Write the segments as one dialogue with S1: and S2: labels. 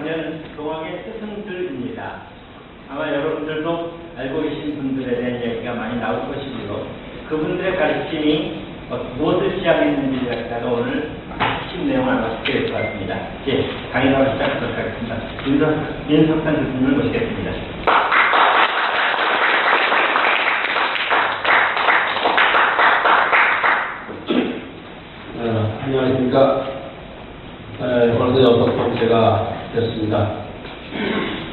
S1: 장면은 동학의 스승들입니다. 아마 여러분들도 알고 계신 분들에 대한 이야기가 많이 나올 것이고요. 그분들의 가르침이 무엇을 지향했는지를 갖다가 오늘 핵심 내용을 알아보게 될 것 같습니다. 예, 강의를 시작하도록 하겠습니다. 윤석산 교수님을 모시겠습니다.
S2: 안녕하십니까. 벌써 6번째가 됐습니다.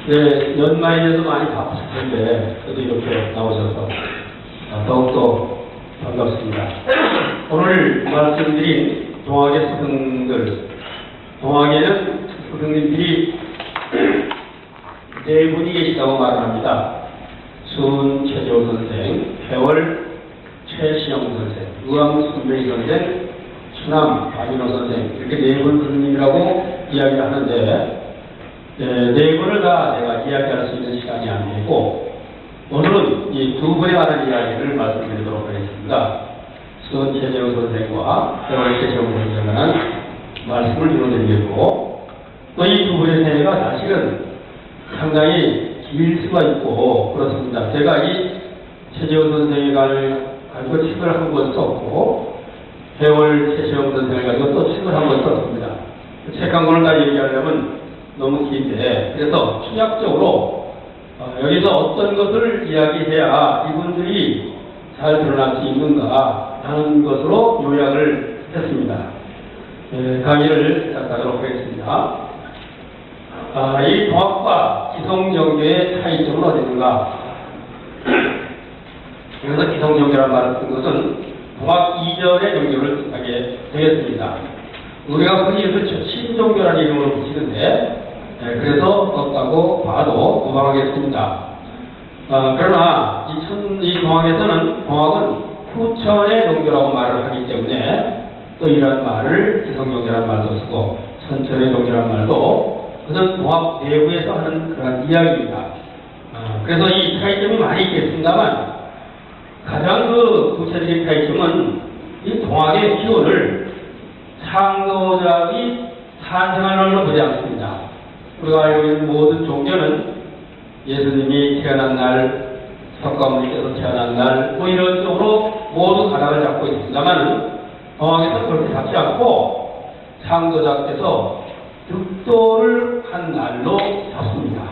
S2: 네, 연말에도 많이 바쁘실 텐데, 그래도 이렇게 나오셔서 더욱더 반갑습니다. 오늘 말씀드린 동학의 스승들, 동학에는 스승님들이 네 분이 계시다고 말을 합니다. 수은 최재호 선생, 회월 최시영 선생, 의왕 선배희 선생, 추남 박인호 선생, 이렇게 네 분 스님이라고 이야기를 하는데, 네 분을 다 내가 이야기할 수 있는 시간이 아니고, 오늘은 이 두 분에 관한 이야기를 말씀드리도록 하겠습니다. 수은 최재호 선생과 회월 최시영 선생에 관한 말씀을 이루어드리겠고, 또 이 두 분의 생애가 사실은 상당히 길 수가 있고, 그렇습니다. 제가 이 최재호 선생에 가지고 책을 한 권 썼고, 회월 최시영 선생을 가지고 또 책을 한 권 썼습니다. 책 한 권을 다 얘기하려면 너무 긴데, 그래서 추약적으로 여기서 어떤 것을 이야기해야 이분들이 잘 드러날 수 있는가 하는 것으로 요약을 했습니다. 강의를 시작하도록 하겠습니다. 이 동학과 기성정교의 차이점은 어디 있는가? 여기서 기성정교라는 말을 쓴 것은 동학 이전의 종교를 뜻하게 되겠습니다. 우리가 흔히 이렇게 신종교라는 이름으로 붙이는데, 그래서 떴다고 봐도 무방하겠습니다. 그러나 이 동학에서는 동학은 후천의 종교라고 말을 하기 때문에 또 이런 말을 기성종교라는 말도 쓰고 천천의 종교라는 말도 그것은 동학 내부에서 하는 그런 이야기입니다. 그래서 이 차이점이 많이 있겠습니다만, 가장 구체적인 차이점은 이 동학의 기원을 창조자의 탄생한 걸로 보지 않습니다. 우리가 알고 있는 모든 종교는 예수님이 태어난 날, 석가모니께서 태어난 날, 뭐 이런 쪽으로 모두 가닥을 잡고 있습니다만, 동학에서는 그렇게 잡지 않고 창조자께서 득도를 한 날로 잡습니다.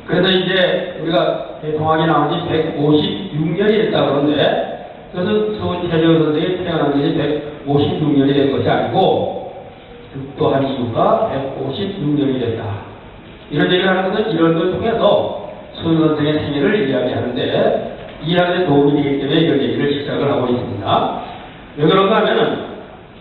S2: 그래서 이제 우리가 동학이 나온 지 156년이 됐다고 그러는데, 그것은 수은 최재호 선생이 태어난 것이 156년이 된 것이 아니고 득도한 이유가 156년이 됐다. 이런 얘기를 하는 것은 이런 걸 통해서 수은 선생의 생애를 이야기하는데 이해하는 데 도움이 되기 때문에 이런 얘기를 시작을 하고 있습니다. 왜 그런가 하면은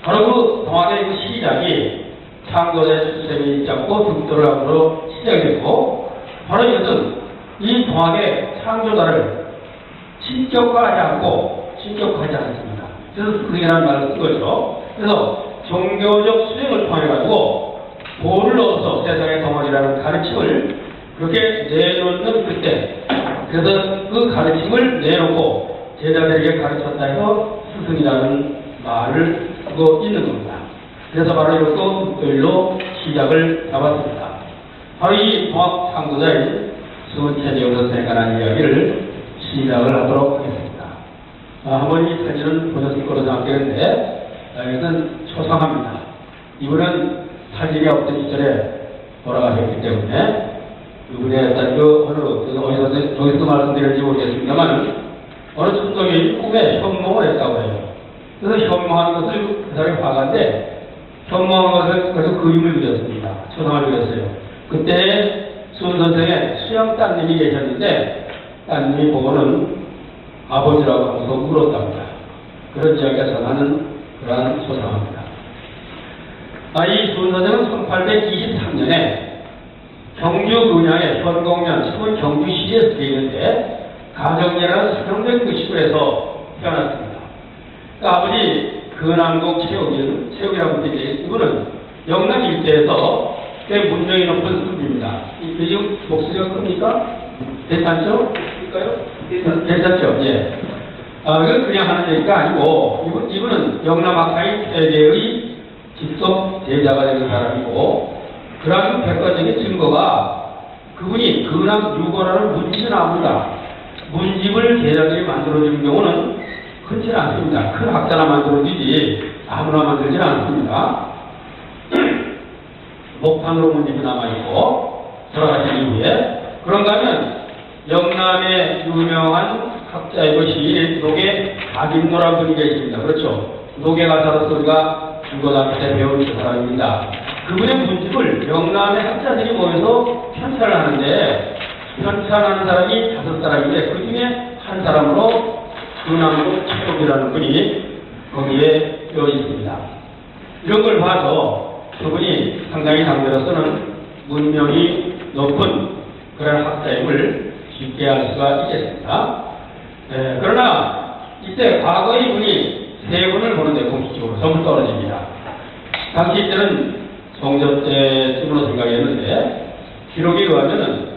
S2: 바로 그 동학의 그 시작이 창조자의 출생이 잡고 득도를 함으로 시작이 되고, 바로 이것은 이 동학의 창조자를 신격화하지 않고 신격화하지 않습니다. 그래서 스승이라는 말을 쓴 거죠. 그래서 종교적 수행을 통해가지고 도를 얻어서 세상의 덩어리라는 가르침을 그렇게 내놓는 그때, 그래서 그 가르침을 내놓고 제자들에게 가르쳤다 해서 스승이라는 말을 쓰고 있는 겁니다. 그래서 바로 이것도 시작을 잡았습니다. 바로 이 동학 창조자인 수은 최재호 선생에 관한 이야기를 시작을 하도록 하겠습니다. 한번 이 사진은 보셨을 거로 생각되는데, 이것은 초상합니다. 이분은 사진이 없던 시절에 돌아가셨기 때문에, 이분의 일단 어디서 말씀드렸는지 모르겠습니다만, 어느 천동이 꿈에 현몽을 했다고 해요. 그래서 현몽한 것을 그 사람이 봐간데, 현몽한 것을 그래서 그림을 그렸습니다. 초상을 그렸어요. 그때 수은 선생의 수영 따님이 계셨는데, 따님이 보고는 아버지라고 하면서 울었답니다. 그런 이야기가 전하는 그러한 소상합니다. 이 수은 선생은 1823년에 경주 근양의 현공면 수은 경주시에서 계셨는데, 가정제라는 사명된 그 시골에서 태어났습니다. 아버지 근암국 체육이라고 되는데, 이분은 영남 일대에서 꽤 문명이 높은 분입니다. 지금 목소리가 큽니까? 괜찮죠? 괜찮죠? 예. 이건 그냥 하는 얘기가 아니고, 이분은 영남 학사의 세계의 직속 제자가 되는 사람이고, 그러한 객관적인 증거가 그분이 근황 6원화를 문집에 나옵니다. 문집을 제자들이 만들어주는 경우는 흔치는 않습니다. 큰 학자나 만들어주지 아무나 만들지는 않습니다. 목판으로 문집이 남아있고 돌아가신 이후에 그런가 하면 영남의 유명한 학자이고 시인 노계 박인노라는 분이 계십니다. 그렇죠? 노계 가사로서 우리가 중고등학교 때 배운 그 사람입니다. 그분의 문집을 영남의 학자들이 모여서 편찬을 하는데 편찬하는 사람이 5사람인데 그 중에 한 사람으로 근황로 최욱이라는 분이 거기에 되어 있습니다. 이런 걸 봐서 그분이 상당히 당대로서는 문명이 높은 그런 학자임을 쉽게 알 수가 있겠습니다. 그러나 이때 과거의 분이 3분을 보는데 공식적으로 전부 떨어집니다. 당시 때는 성저 때쯤으로 생각했는데 기록에 의하면은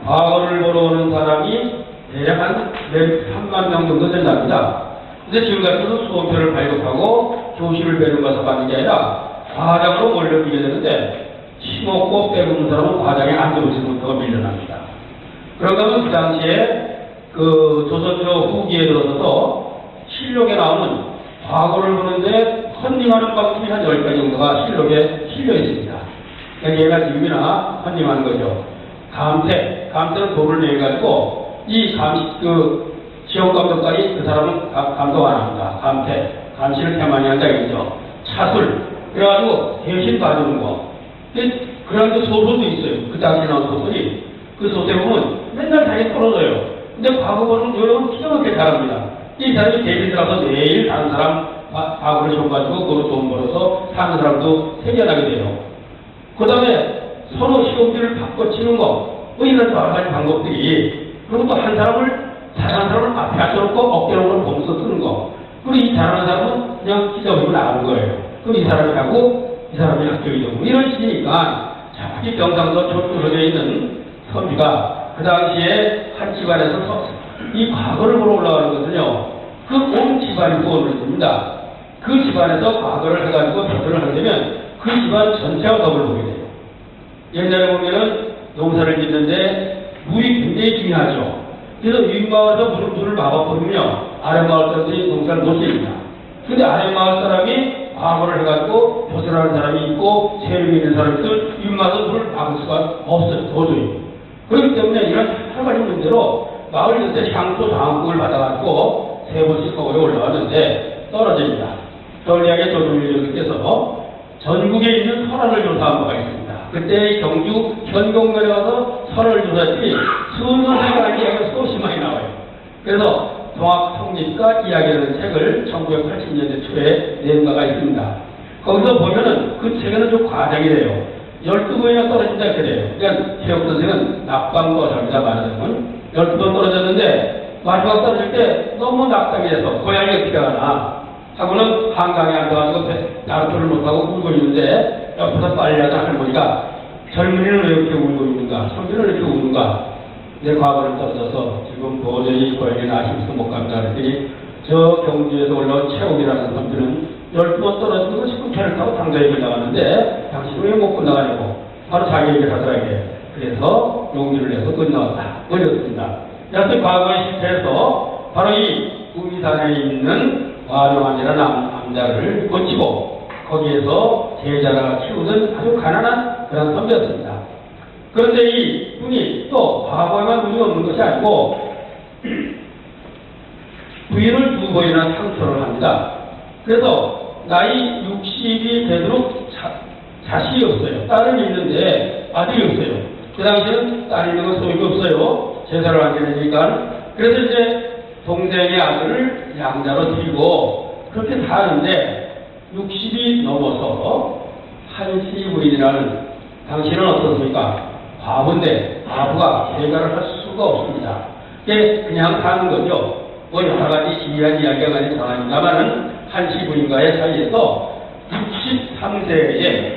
S2: 과거를 보러 오는 사람이 대략 한 3만 명 정도 된답니다. 근데 지금같이는 수험표를 발급하고 교실을 배는 가서 받는 게 아니라 과장으로 몰려들게 되는데 힘없고 빼먹는 사람은 과장에 안 들어오지 못하고 밀려납니다. 그런가 하면 그 당시에 그 조선조 후기에 들어서서 실록에 나오는 과거를 보는데 헌님하는 방법이 한 10가지 정도가 실록에 실려 있습니다. 그러니까 얘가 지금이나 헌님하는 거죠. 감태는 도를 내가지고 이 지역감독까지 그 사람은 감독 안 합니다. 감시를 태만히 한다 이거죠. 차술 그래가지고 대신 봐주는 거. 그런 그 소설도 있어요. 그 당시 나온 소설이 그 소설에 보면 맨날 자기 떨어져요. 근데 과거 보는 요령은 기가 막히게 잘합니다. 이 사람이 대신 들어서 매일 다른 사람 과거를 줘가지고 그걸로 돈 벌어서 사는 사람도 생겨나게 돼요. 그 다음에 서로 시험지를 바꿔치는 거 뭐 이런 여러 가지 방법들이 그리고 또 한 사람을 잘하는 사람을 앞에 앉혀놓고 어깨 놓고 보면서 쓰는 거 그리고 이 잘하는 사람은 그냥 찢어버리고 나가는 거예요. 그럼 이 사람이 하고 이 사람이 합격이 되고 이런 식이니까 자기 경상도 좁혀져 있는 선비가 그 당시에 한 집안에서 이 과거를 보러 올라가는 것은요 그 온 집안이 구원을 줍니다. 그 집안에서 과거를 해가지고 벼슬을 하게 되면 그 집안 전체가 덕을 보게 돼요. 옛날에 보면은 농사를 짓는데 물이 굉장히 중요하죠. 그래서 윗마을에서 물을 막아버리면요 아랫마을 사람들이 농사를 못 지습니다. 근데 아랫마을 사람이 과거를 해가지고 벼슬하는 사람이 있고 세력이 있는 사람이 있고 윗마을에서 물을 막을 수가 없어요. 도저히. 그렇기 때문에 이런 여러 가지 문제로 마을 전체 향토 장학금을 받아가지고 3번씩 거기에 올라왔는데 떨어집니다. 전략의 조선일교수께서 전국에 있는 설화를 조사한 바가 있습니다. 그때 경주 현곡면에 가서 설화를 조사했더니 수선생활 이야기가 수없이 많이 나와요. 그래서 동학성립과 이야기라는 책을 1980년대 초에 낸 바가 있습니다. 거기서 보면은 그 책에는 좀 과장이 돼요. 12번이나 떨어진다 그래요. 그러니까 최욱 선생은 낙방거사입니다. 말하자면 12번 떨어졌는데 마지막 떨어질 때 너무 낙담이 돼서 고양이가 피가 나 하고는 한강에 앉아가지고 나루토를 못하고 울고 있는데 옆에서 빨리 하자 할머니가 젊은이는 왜 이렇게 울고 있는가? 선비는 왜 이렇게 우는가? 내 과거를 떨어져서 지금 도저히 고향에 나심도 못 갑니다. 그랬더니 저 경주에서 올라온 최욱이라는 선비는 10번 떨어지는 거 지금 배를 타고 당장에 끝나갔는데 당신은 왜 못 끝나가냐고 바로 자기 얘기를 하더라고요. 그래서 용기를 내서 끝나왔다. 어렸습니다. 여하튼 과거에 실패해서 바로 이 우미산에 있는 와룡환이라는 남자를 고치고 거기에서 제자가 키우던 아주 가난한 그런 선배였습니다. 그런데 이 분이 또 과거에만 운이 없는 것이 아니고 부인을 2번이나 상처를 합니다. 그래서 나이 60이 되도록 자식이 없어요. 딸은 있는데 아들이 없어요. 그 당시에는 딸이 있는 건 소용이 없어요. 제사를 하게 되니까. 그래서 이제 동생의 아들을 양자로 드리고 그렇게 사는데 60이 넘어서 한시 부인이라는 당신은 어떻습니까? 과부인데 과부가 대가를 할 수가 없습니다. 이게 그냥 사는 거죠. 뭐 여러 가지 기이한 이야기가 많이 전합니다만은 한시 부인과의 사이에서 63세에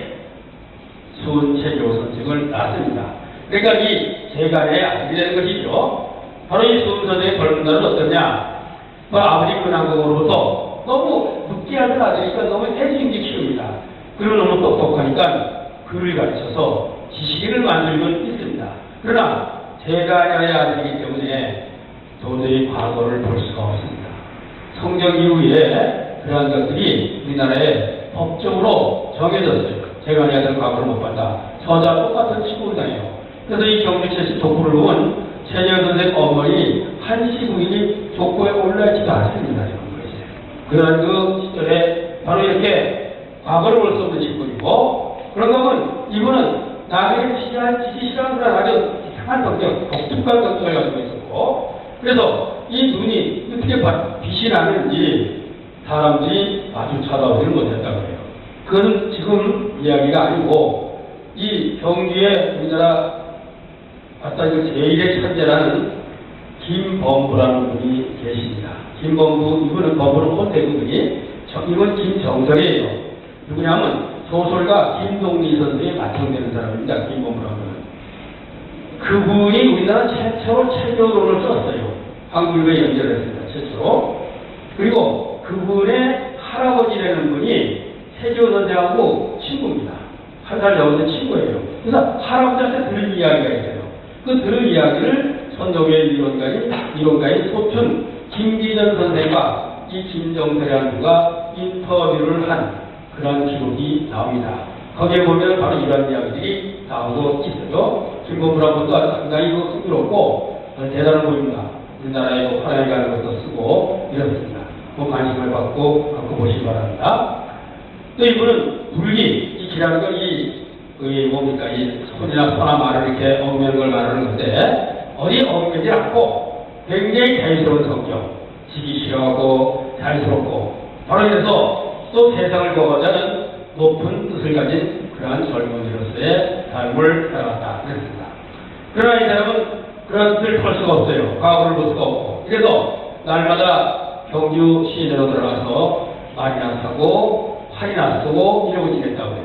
S2: 수은체교 선생을 낳았습니다. 그러니까 이 제간의 아들이 되는 것이죠. 바로 이 수은 선생의 벌문단은 어떠냐? 뭐 아버지 근황국으로부터 너무 느끼한 아들이니까 너무 애지중지 키웁니다. 그리고 너무 똑똑하니까 글을 가르쳐서 지식인을 만들고 있습니다. 그러나 제자녀의 아들이기 때문에 도저히 과거를 볼 수가 없습니다. 성경 이후에 그러한 것들이 우리나라에 법적으로 정해졌어요. 제자녀의 아들 과거를 못 봤다. 저자 똑같은 친구이네요. 그래서 이 경주체시 족보를 보면 최재현 선생 어머니 한시 부인이 족보에 올라있지도 않습니다. 그런 그 시절에 바로 이렇게 과거를 볼 수 없는 친구이고, 그런가 하면 이분은 남에게 지지 싫어하는 사람 아주 이상한 성격, 독특한 성격을 가지고 있었고, 그래서 이 눈이 어떻게 빛이 나는지 사람들이 아주 쳐다보지를 못했다고 해요. 그건 지금 이야기가 아니고, 이 경주에 우리나라 아까 그 제1의 천재라는 김범부라는 분이 계십니다. 김범부, 이분은 범부는 혼대군이, 이건 김정설이에요. 누구냐면 소설가 김동리 선생에 맞춰되는 사람입니다. 김범부라는 분은. 그분이 우리나라 최초로 체교론을 썼어요. 한글과 연결했습니다. 최초로. 그리고 그분의 할아버지라는 분이 세조 선생하고 친구입니다. 한 살 여우는 친구예요. 그래서 할아버지한테 들은 이야기가 있어요. 그 들은 이야기를 선조의 이론가인 소춘 김기전 선생과 이 김정설이라는 누가 인터뷰를 한 그런 기록이 나옵니다. 거기에 보면 바로 이런 이야기들이 나오고 있어요. 김범부라는 것도 아주 상당히 흥미롭고 대단한 분입니다. 우리나라에 화랑이 가는 것도 쓰고 이렇습니다. 관심을 갖고 보시기 바랍니다. 또 이분은 불기, 기라는 건 뭡니까? 이 손이나 소나 말을 이렇게 엉매는 걸 말하는 건데, 어디 엉매지 않고 굉장히 자유스러운 성격, 지기 싫어하고 자유스럽고, 바로 이래서 또 세상을 보고자는 높은 뜻을 가진 그러한 젊은이로서의 삶을 살아갔다. 그랬습니다. 그러나 이 사람은 그런 뜻을 털 수가 없어요. 과거를 볼 수가 없고. 그래서 날마다 경주 시내로 들어가서 말이나 사고, 활이나 쓰고 이러고 지냈다고 해요.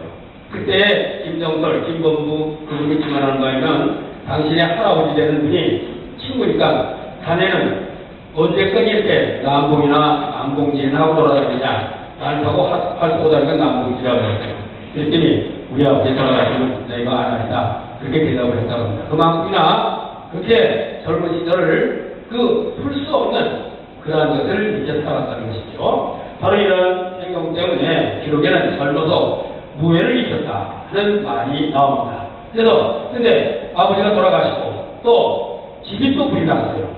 S2: 그때 김정설, 김범부 그분이 증언하는 바에는 당신의 할아버지 되는 분이 친구니까 자네는 언제까지 이렇게 남봉이나 남봉진 하고 돌아다니냐, 날 타고 활 쏘고 다니까 남봉지라고 했어요. 그랬더니 우리 아버지 돌아가시면 내가 안 하겠다, 그렇게 대답을 했다고 합니다. 그만큼이나 그렇게 젊은 시절을 풀 수 없는 그러한 것을 이제 살았다는 것이죠. 바로 이런 행동 때문에 기록에는 젊어서 무예를 익혔다 하는 말이 나옵니다. 그래서 근데 아버지가 돌아가시고 또 집이 또 불이 났어요.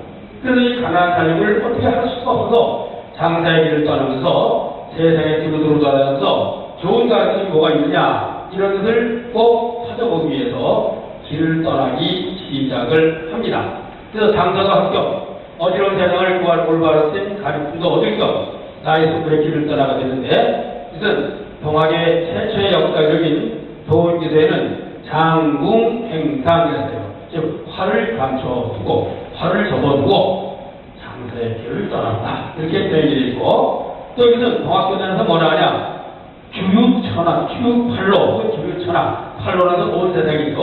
S2: 그래서 이 가난한 삶을 어떻게 할 수가 없어서 장사의 길을 떠나면서 세상에 두루두루 돌아다니면서 좋은 가르침이 뭐가 있느냐 이런 것을 꼭 찾아보기 위해서 길을 떠나기 시작을 합니다. 그래서 장사도 합격, 어지러운 세상을 구할 올바른 가르침도 얻을 겸 나의 스스로의 길을 떠나가 되는데, 이것은 동학의 최초의 역사적인 도원기도에는 장궁행상이었어요. 즉 활을 감춰두고 활을 접어두고 장사의 길을 떠난다, 이렇게 표현이 되어 있고, 또 여기서 동학교단에서 뭐라 하냐, 규육천하, 규육팔로, 규육천하, 팔로라서 온 세상이죠.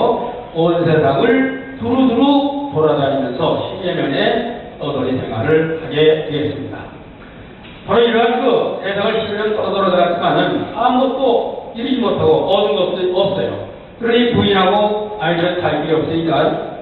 S2: 온 세상을 두루두루 돌아다니면서 10여 년의 떠돌이 생활을 하게 되었습니다. 바로 이러한 세상을 10년 떠돌아다녔지만은 아무것도 이루지 못하고 얻은 것도 없어요. 그러니 부인하고 아이들은 갈 길이 없으니까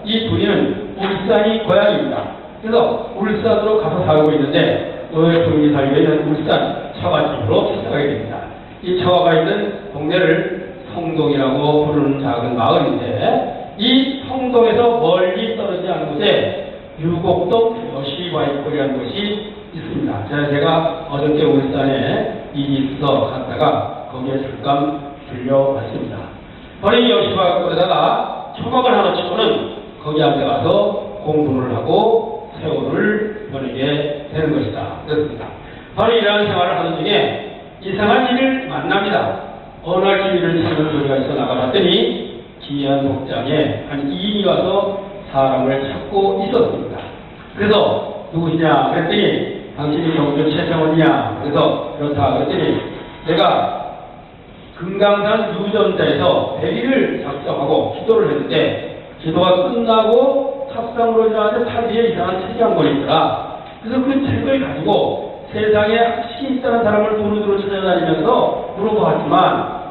S2: 이 부인은 울산이 고향입니다. 그래서 울산으로 가서 살고 있는데, 너의 부인이 살고 있는 울산 처가집으로 시작하게 됩니다. 이 처가가 있는 동네를 성동이라고 부르는 작은 마을인데, 이 성동에서 멀리 떨어지지 않은 곳에 유곡동 여시와이골이라는 곳이 있습니다. 제가 어저께 울산에 일이 있어 갔다가 거기에 잠깐 들려왔습니다. 바로 이 여시와이골에다가 초막을 하나 치고는 거기 앞에 가서 공부를 하고 세월을 보내게 되는 것이다. 그렇습니다. 바로 이러한 생활을 하는 중에 이상한 일을 만납니다. 어느 날 주위를 찾는 소리가 있어 나가봤더니 기이한 복장에 한 2인이 와서 사람을 찾고 있었습니다. 그래서 누구시냐 그랬더니 당신이 경주 최정원이냐, 그래서 그렇다 그랬더니 내가 금강산 유전자에서 대기를 작성하고 기도를 했는데 기도가 끝나고 탑상으로 일어나는데 탈 위에 이상한 책이 한 권 있더라. 그래서 그 책을 가지고 세상에 학식이 있다는 사람을 두루두루 찾아다니면서 물어보았지만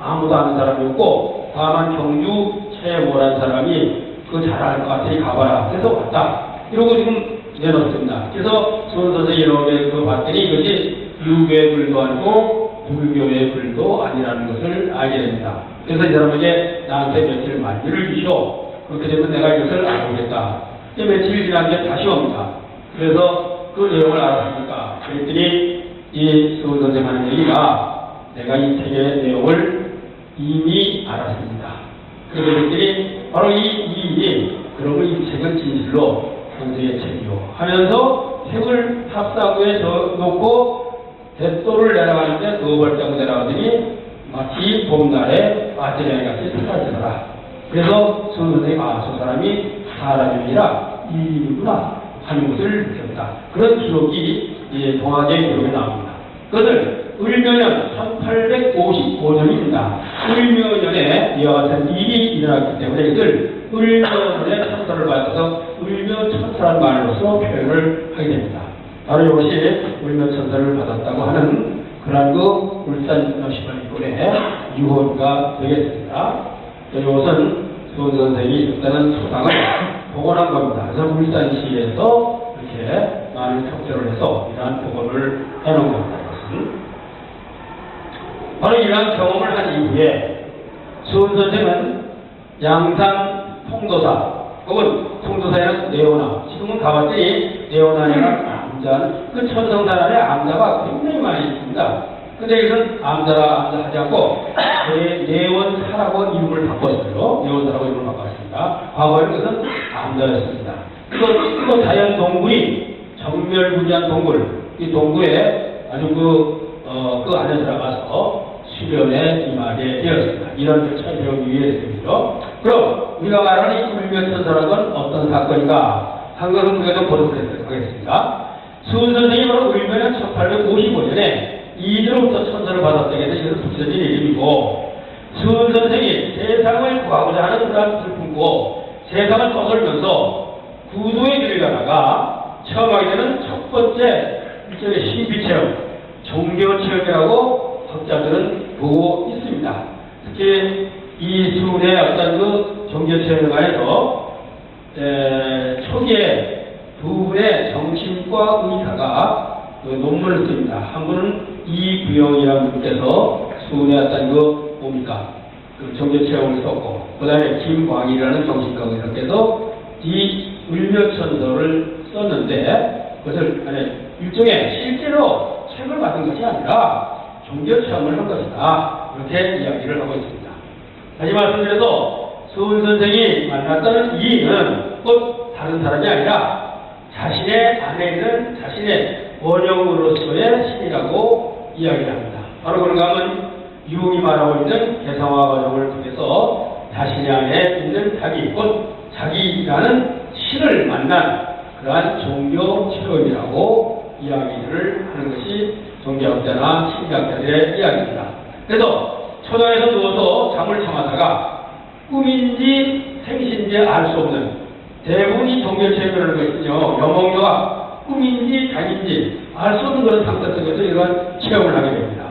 S2: 아무도 아는 사람이 없고 다만 경주 최모란 사람이 그거 잘할 것 같으니 가봐라. 그래서 왔다. 이러고 지금 내놓습니다. 그래서 수원 선생이 이렇게 그거 봤더니 이것이 유교의 불도 아니고 불교의 불도 아니라는 것을 알게 됩니다. 그래서 이 사람에게 나한테 며칠 만기를 주시오. 그렇게 되면 내가 이것을 알아보겠다. 며칠 지난 뒤에 다시 옵니다. 그래서 그 내용을 알았으니까 그랬더니 이 수원 선생 하는 얘기가 내가 이 책의 내용을 이미 알았습니다. 그랬더니 바로 이 이인이 그러면 이 책은 진실로 선생의 책이요 하면서 책을 탑사구에 놓고 대도를 내려가는데 두 발자국 내려가더니 마치 봄날에 빠지랭이 같이 사라지더라. 그래서 수원 선생이 저 사람이 사람이 아니라 이인이구나 하는 것을 느꼈다. 그런 기록이 동학의 기록에 나옵니다. 그것을 을묘년 1855년입니다. 을묘년에 이와 같은 일이 일어났기 때문에 이것을 을묘년의 천사를 받아서 을묘천사라는 말로서 표현을 하게 됩니다. 바로 이것이 을묘천사를 받았다고 하는 그러한 그 울산 시발권의 유언가 되겠습니다. 이것은 수원 선생이 일단은 소상을 복원한 겁니다. 그래서 울산시에서 이렇게 많은 척제를 해서 이러한 복원을 해놓은 겁니다. 바로 이러한 경험을 한 이후에 수원 선생은 양산 통도사 혹은 통도사에는 네오나 지금은 가봤더니 네오나에는 암자 그 천성산 안에 암자가 굉장히 많이 있습니다. 근데 이것은 암자 하지 않고 네원사라고 이름을 바꿨어요. 네원사라고 이름을 바꿨습니다. 과거에는 그것은 암자였습니다. 또 자연 동굴이 정멸구지한 동굴 이 동굴에 아주 그 안에 들어가서 수련에 임하게 되었습니다. 이런 천명이 위해서이죠. 그럼 우리가 말하는 이 울묘천사라는 건 어떤 사건인가? 한 것은 우리가 좀 보도록 하겠습니다. 수원 선생이 바로 울묘년 1855년에 이들로부터 천사를 받았다고 해서 이것은 붙여진 이름이고 수원 선생이 세상을 구하고자 하는 그런 슬픔고 세상을 떠돌면서 구도의 길을 가다가 처음 하게 되는 첫 번째 일종의 신비체험, 종교체험이라고 학자들은 보고 있습니다. 특히 이 수훈의 어떤 그 종교체험에 관해서 초기에 두 분의 정신과 의사가 그 논문을 씁니다. 한 분은 이구영이라는 분께서 수훈의 어떤 그 뭡니까 그 종교체험을 썼고 그 다음에 김광일이라는 정신과 의사께서 이 울묘천서를 썼는데 그것을 일종의 실제로 책을 받은 것이 아니라 종교체험을 한 것이다. 이렇게 이야기를 하고 있습니다. 다시 말씀드려도 수훈 선생이 만났다는 이인은 곧 다른 사람이 아니라 자신의 안에 있는 자신의 원형으로서의 신이라고 이야기를 합니다. 바로 그런가 하면 유흥이 말하고 있는 개성화 과정을 통해서 자신의 안에 있는 자기, 곧 자기라는 신을 만난 그러한 종교 체험이라고 이야기를 하는 것이 종교학자나 심리학자들의 이야기입니다. 그래서 초장에서 누워서 잠을 참아다가 꿈인지 생신인지 알 수 없는 대부분이 종교체험이라는 것이죠. 여몽교가 꿈인지 장인지 알 수 없는 그런 상태 속에서 이러한 체험을 하게 됩니다.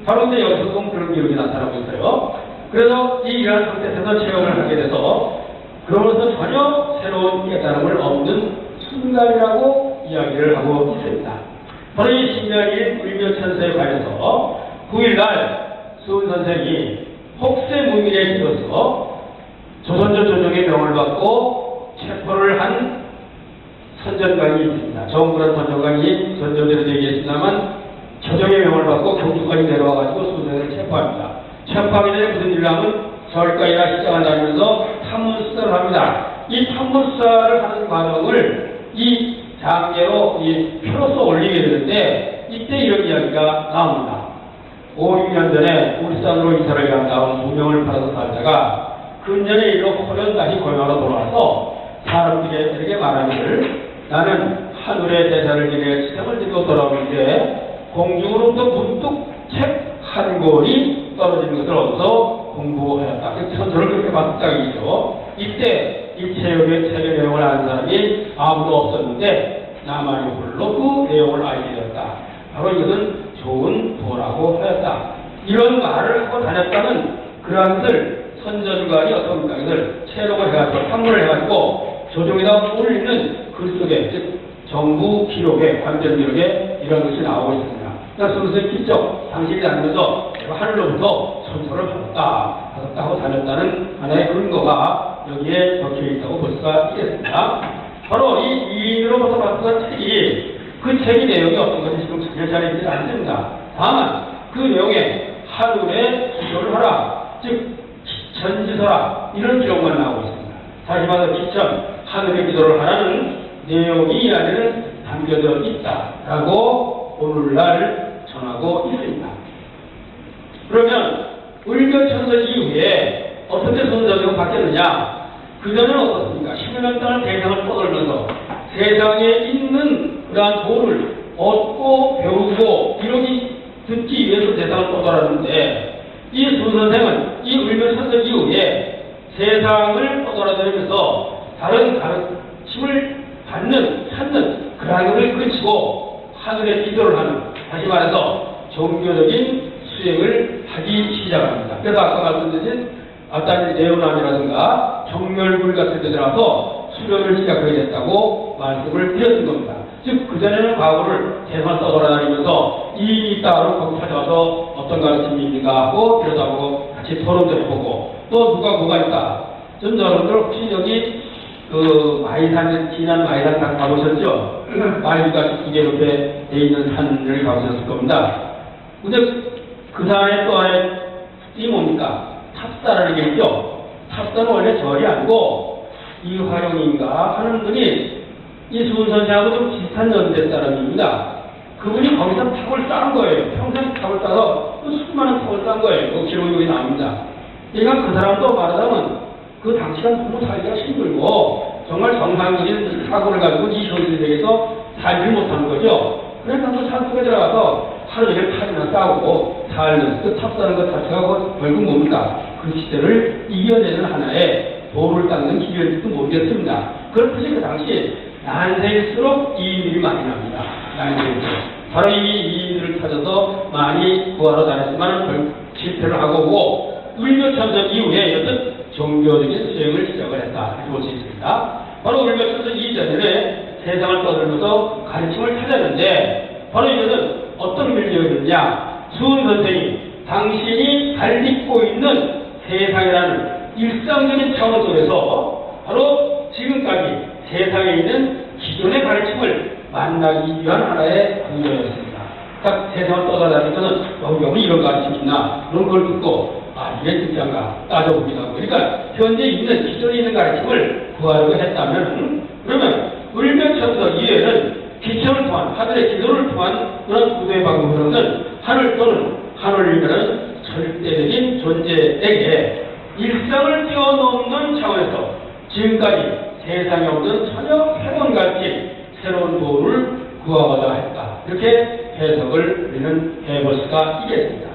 S2: 바로 근데 여기서도 그런 기록이 나타나고 있어요. 그래서 이러한 상태에서 체험을 하게 돼서 그러면서 전혀 새로운 깨달음을 얻는 순간이라고 이야기를 하고 있습니다. 바로 이 신명인 울묘천사에 관해서 9일날 수훈 선생이 혹세무민에 들어서 조선조 조정의 명을 받고 체포를 한 선전관이 있습니다. 정부란 선전관이 전조대로 되겠습니다만 조정의 명을 받고 경주까지 내려와가지고 수훈 선생을 체포합니다. 체포하기 전에 무슨 일을 하면 서울까지나 시장을 다니면서 탐문수사를 합니다. 이 탐문수사를 하는 과정을 이 장계로 이 표로서 올리게 되는데 이때 이런 이야기가 나옵니다. 5, 6년 전에 울산으로 이사를 간 다음 무명을 팔아서 살다가 근년에 일로 호련 다시 고향으로 돌아와서 사람들에게 말하기를 나는 하늘의 대사를 지내 시장을 들고 돌아오는데 공중으로부터 문득 책 한 권이 떨어지는 것을 얻어서 공부하였다. 그 천서를 그렇게 봤다고 얘기죠. 이때 이 책의 내용을 아는 사람이 아무도 없었는데 나만이 홀로 그 내용을 알게 되었다. 바로 이것은 좋은 도라고 하였다. 이런 말을 하고 다녔다는 그러한 것을 선전관이 어떻습니까? 이것을 체록을 해가지고 탐문을 해가지고 조정에다 올리는 글 속에, 즉 정부 기록에, 관전 기록에 이런 것이 나오고 있습니다. 그러니까 순수의 기적, 당신이 다니면서 하늘로부터 선서를 받았다 하고 다녔다는 하나의 근거가 여기에 적혀 있다고 볼 수가 있겠습니다. 바로 이 이인으로부터 봤던 책이, 그 책의 내용이 어떤 것인지 지금 전혀 잘 있지 않습니다. 다만 그 내용에 하늘에 기도를 하라, 즉 기천지서라, 이런 기록만 나오고 있습니다. 다시 말해서 기천, 하늘에 기도를 하라는 내용이 이 안에는 담겨져 있다라고 오늘날 전하고 있습니다. 그러면 을묘천서 이후에 어떻게 선서가 바뀌었느냐? 그전에는 어떻습니까? 10년 동안 세상을 떠돌면서 세상에 있는 그러한 도를 얻고 배우고 이러기 듣기 위해서 세상을 떠돌았는데, 이 순선생은 이 을묘천서 이후에 세상을 떠돌아다니면서 다른 가르침을 찾는 그러한 것을 그치고 하늘에 기도를 하는, 다시 말해서 종교적인 수행을 하기 시작합니다. 그래서 아까 말씀드린 어떤 내원함이라든가 정멸불 같은 데 들어가서 수련을 시작하게 됐다고 말씀을 드렸던 겁니다. 즉 그전에는 과거를 세상 떠돌아다니면서 이 따로 거기 찾아와서 어떤 가르침입니까 하고 들여다보고 같이 토론도 해보고, 또 누가 뭐가 있다. 전 여러분들 혹시 여기 그 마이산, 지난 마이산 다 가보셨죠? 마이가 두 개 이렇게 돼 있는 산을 가보셨을 겁니다. 근데 그 산에 또 하나의 이 뭡니까? 탑사라는 게 있죠? 탑사는 원래 절이 아니고 이화영인가 하는 분이 이 수훈선생하고 좀 비슷한 연대 사람입니다. 그분이 거기서 탑을 쌓은 거예요. 평생 탑을 쌓아서 수많은 탑을 쌓은 거예요. 그 기록이 여기 나옵니다. 그러니까 그 사람도 말하자면 그 당시가 너무 살기가 힘들고 정말 정상적인 사고를 가지고 이 현실에서 살지를 못하는 거죠. 그래서 그 산속에 들어가서 하루 종일 탑이나 싸우고 살면서 그 탑 쌓는 것 자체가 결국 뭡니까? 그 시대를 이겨내는 하나의 도를 닦는 기회일지도 모르겠습니다. 그렇듯이 그 당시 난세일수록 이인들이 많이 납니다. 난세일수록. 바로 이 이인들을 찾아서 많이 구하러 다녔지만 실패를 하고 오고, 을묘천서 이후에 여튼 종교적인 수행을 시작을 했다, 이렇게 볼 수 있습니다. 바로 을묘천서 이전에 세상을 떠들면서 가르침을 찾았는데, 바로 이것은 어떤 밀려였느냐? 수훈 선생이 당신이 잘 믿고 있는 세상이라는 일상적인 차원 속에서 바로 지금까지 세상에 있는 기존의 가르침을 만나기 위한 하나의 구조였습니다. 딱 세상을 떠나다니면은 여기 이런 가르침이 있나? 그런 걸 듣고 이게 진짜인가 따져보기도 하고, 그러니까 현재 있는 기존에 있는 가르침을 구하려고 했다면, 그러면 을묘천서 이외에는 기천을 통한, 하늘의 기도를 통한 그런 구도의 방법으로는 하늘 또는 하늘이라는 절대적인 존재에게 일상을 뛰어넘는 차원에서 지금까지 세상에 없는 전혀 새로운 가르침, 새로운 도를 구하고자 했다, 이렇게 해석을 우리는 해볼 수가 있겠습니다.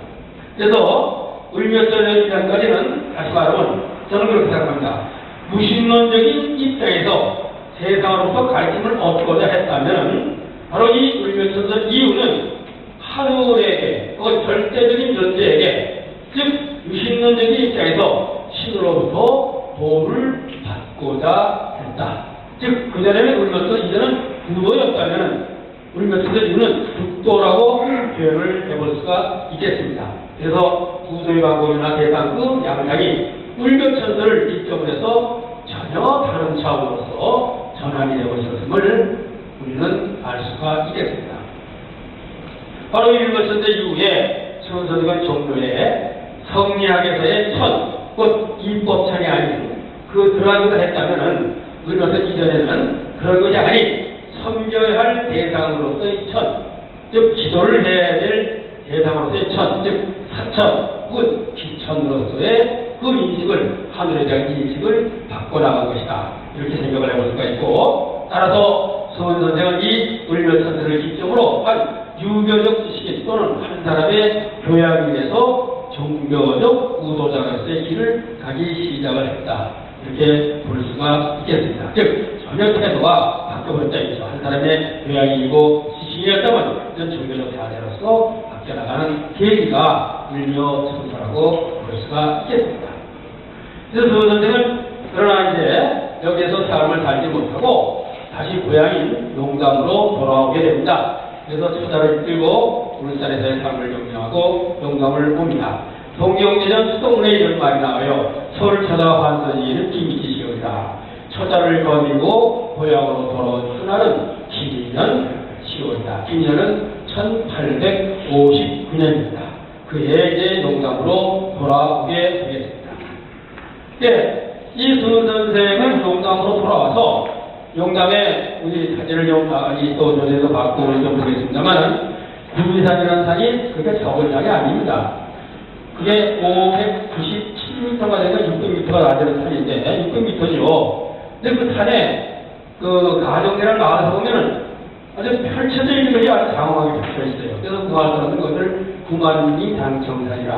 S2: 그래서 을묘천의 입장까지는 다시 말하면 저는 그렇게 생각합니다. 무신론적인 입장에서 세상으로부터 가르침을 얻고자 했다면 바로 이 을묘천서 이유는 하늘에게, 절대적인 존재에게, 즉 유신론적인 입장에서 신으로부터 도를 받고자 했다. 즉 그전에는 을묘천서 이전은 구도였다면 을묘천서 이유는 북도라고 표현을 해볼 수가 있겠습니다. 그래서 구도의 방법이나 대상급 양상이 을묘천서를 기점으로 해서 전혀 다른 차원으로서 전환이 되고 있었음을 우리는 알 수가 있겠습니다. 바로 을묘천서 이후에 수훈선생은 종교에 성리학에서의 곧 입법천이 아닌 그 들어가기도 했다면은 을묘천서 이전에는 그런 것이 아닌 섬겨야 할 대상으로서의 천, 즉 기도를 해야 될 대상으로서의 천, 즉 사천, 곧 기천으로서의 그 인식을, 하늘에 대한 인식을 바꿔나간 것이다, 이렇게 생각을 해볼 수가 있고, 따라서 수훈 선생은 이 을묘천서를 기점으로 한 유교적 지식 또는 한 사람의 교양을 위해서 종교적 우도자로서의 길을 가기 시작을 했다, 이렇게 볼 수가 있겠습니다. 즉 전혀 태도가 바뀌어버렸다 이죠. 한 사람의 교양이고 지식이었다면 이런 종교적 자세로서 바뀌어나가는 계기가 을묘천서라고 볼 볼 수가 있겠습니다. 그래서 수 선생은 그러나 이제 여기에서 삶을 살지 못하고 다시 고향인 용담으로 돌아오게 됩니다. 그래서 처자를 끌고 울산에서의 삶을 경영하고 용담을 봅니다. 동경대전 수동문에 이런 말이 나와요. 서울 처자 환선이는 김이지시오리라. 처자를 거미고 고향으로 돌아온 그날은 김년 10월이다. 김년은 1859년입니다. 그해 이제 용담으로 돌아오게 되겠습니다. 예, 이 수 선생은 용담으로 돌아와서 용담에 우리 사진을 좀 또 전에도 받고 좀 보겠습니다만 구미산이라는 산이 그렇게 적은 산이 아닙니다. 그게 597m가 되니까 600m가 나되는 산인데 600m죠. 근데 그 산에 그 가정대를 나와서 보면은 아주 펼쳐져 있는 것이 아주 장황하게 펼쳐 있어요. 그래서 그 마을 사람은 그것을 구만리 당청산이라.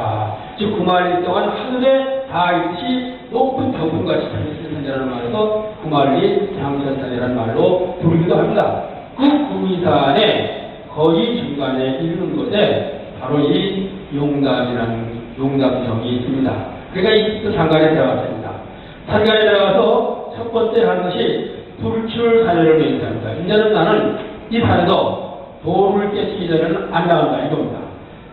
S2: 즉 구만리 동안 하늘에 다 있듯이 높은 병풍같이 펼쳐진 산이라는 말에서 구만리 당청산이라는 말로 부르기도 합니다. 그 구미산에 거의 중간에 있는 곳에 바로 이 용담이라는 용담정이 있습니다. 그러니까 그 산간에 들어갔습니다. 산간에 들어가서 첫 번째 하는 것이 불출산해를 맹세합니다. 이제는 나는 이 산에서 돌을 깨치기 전에는 안 나간다 이겁니다.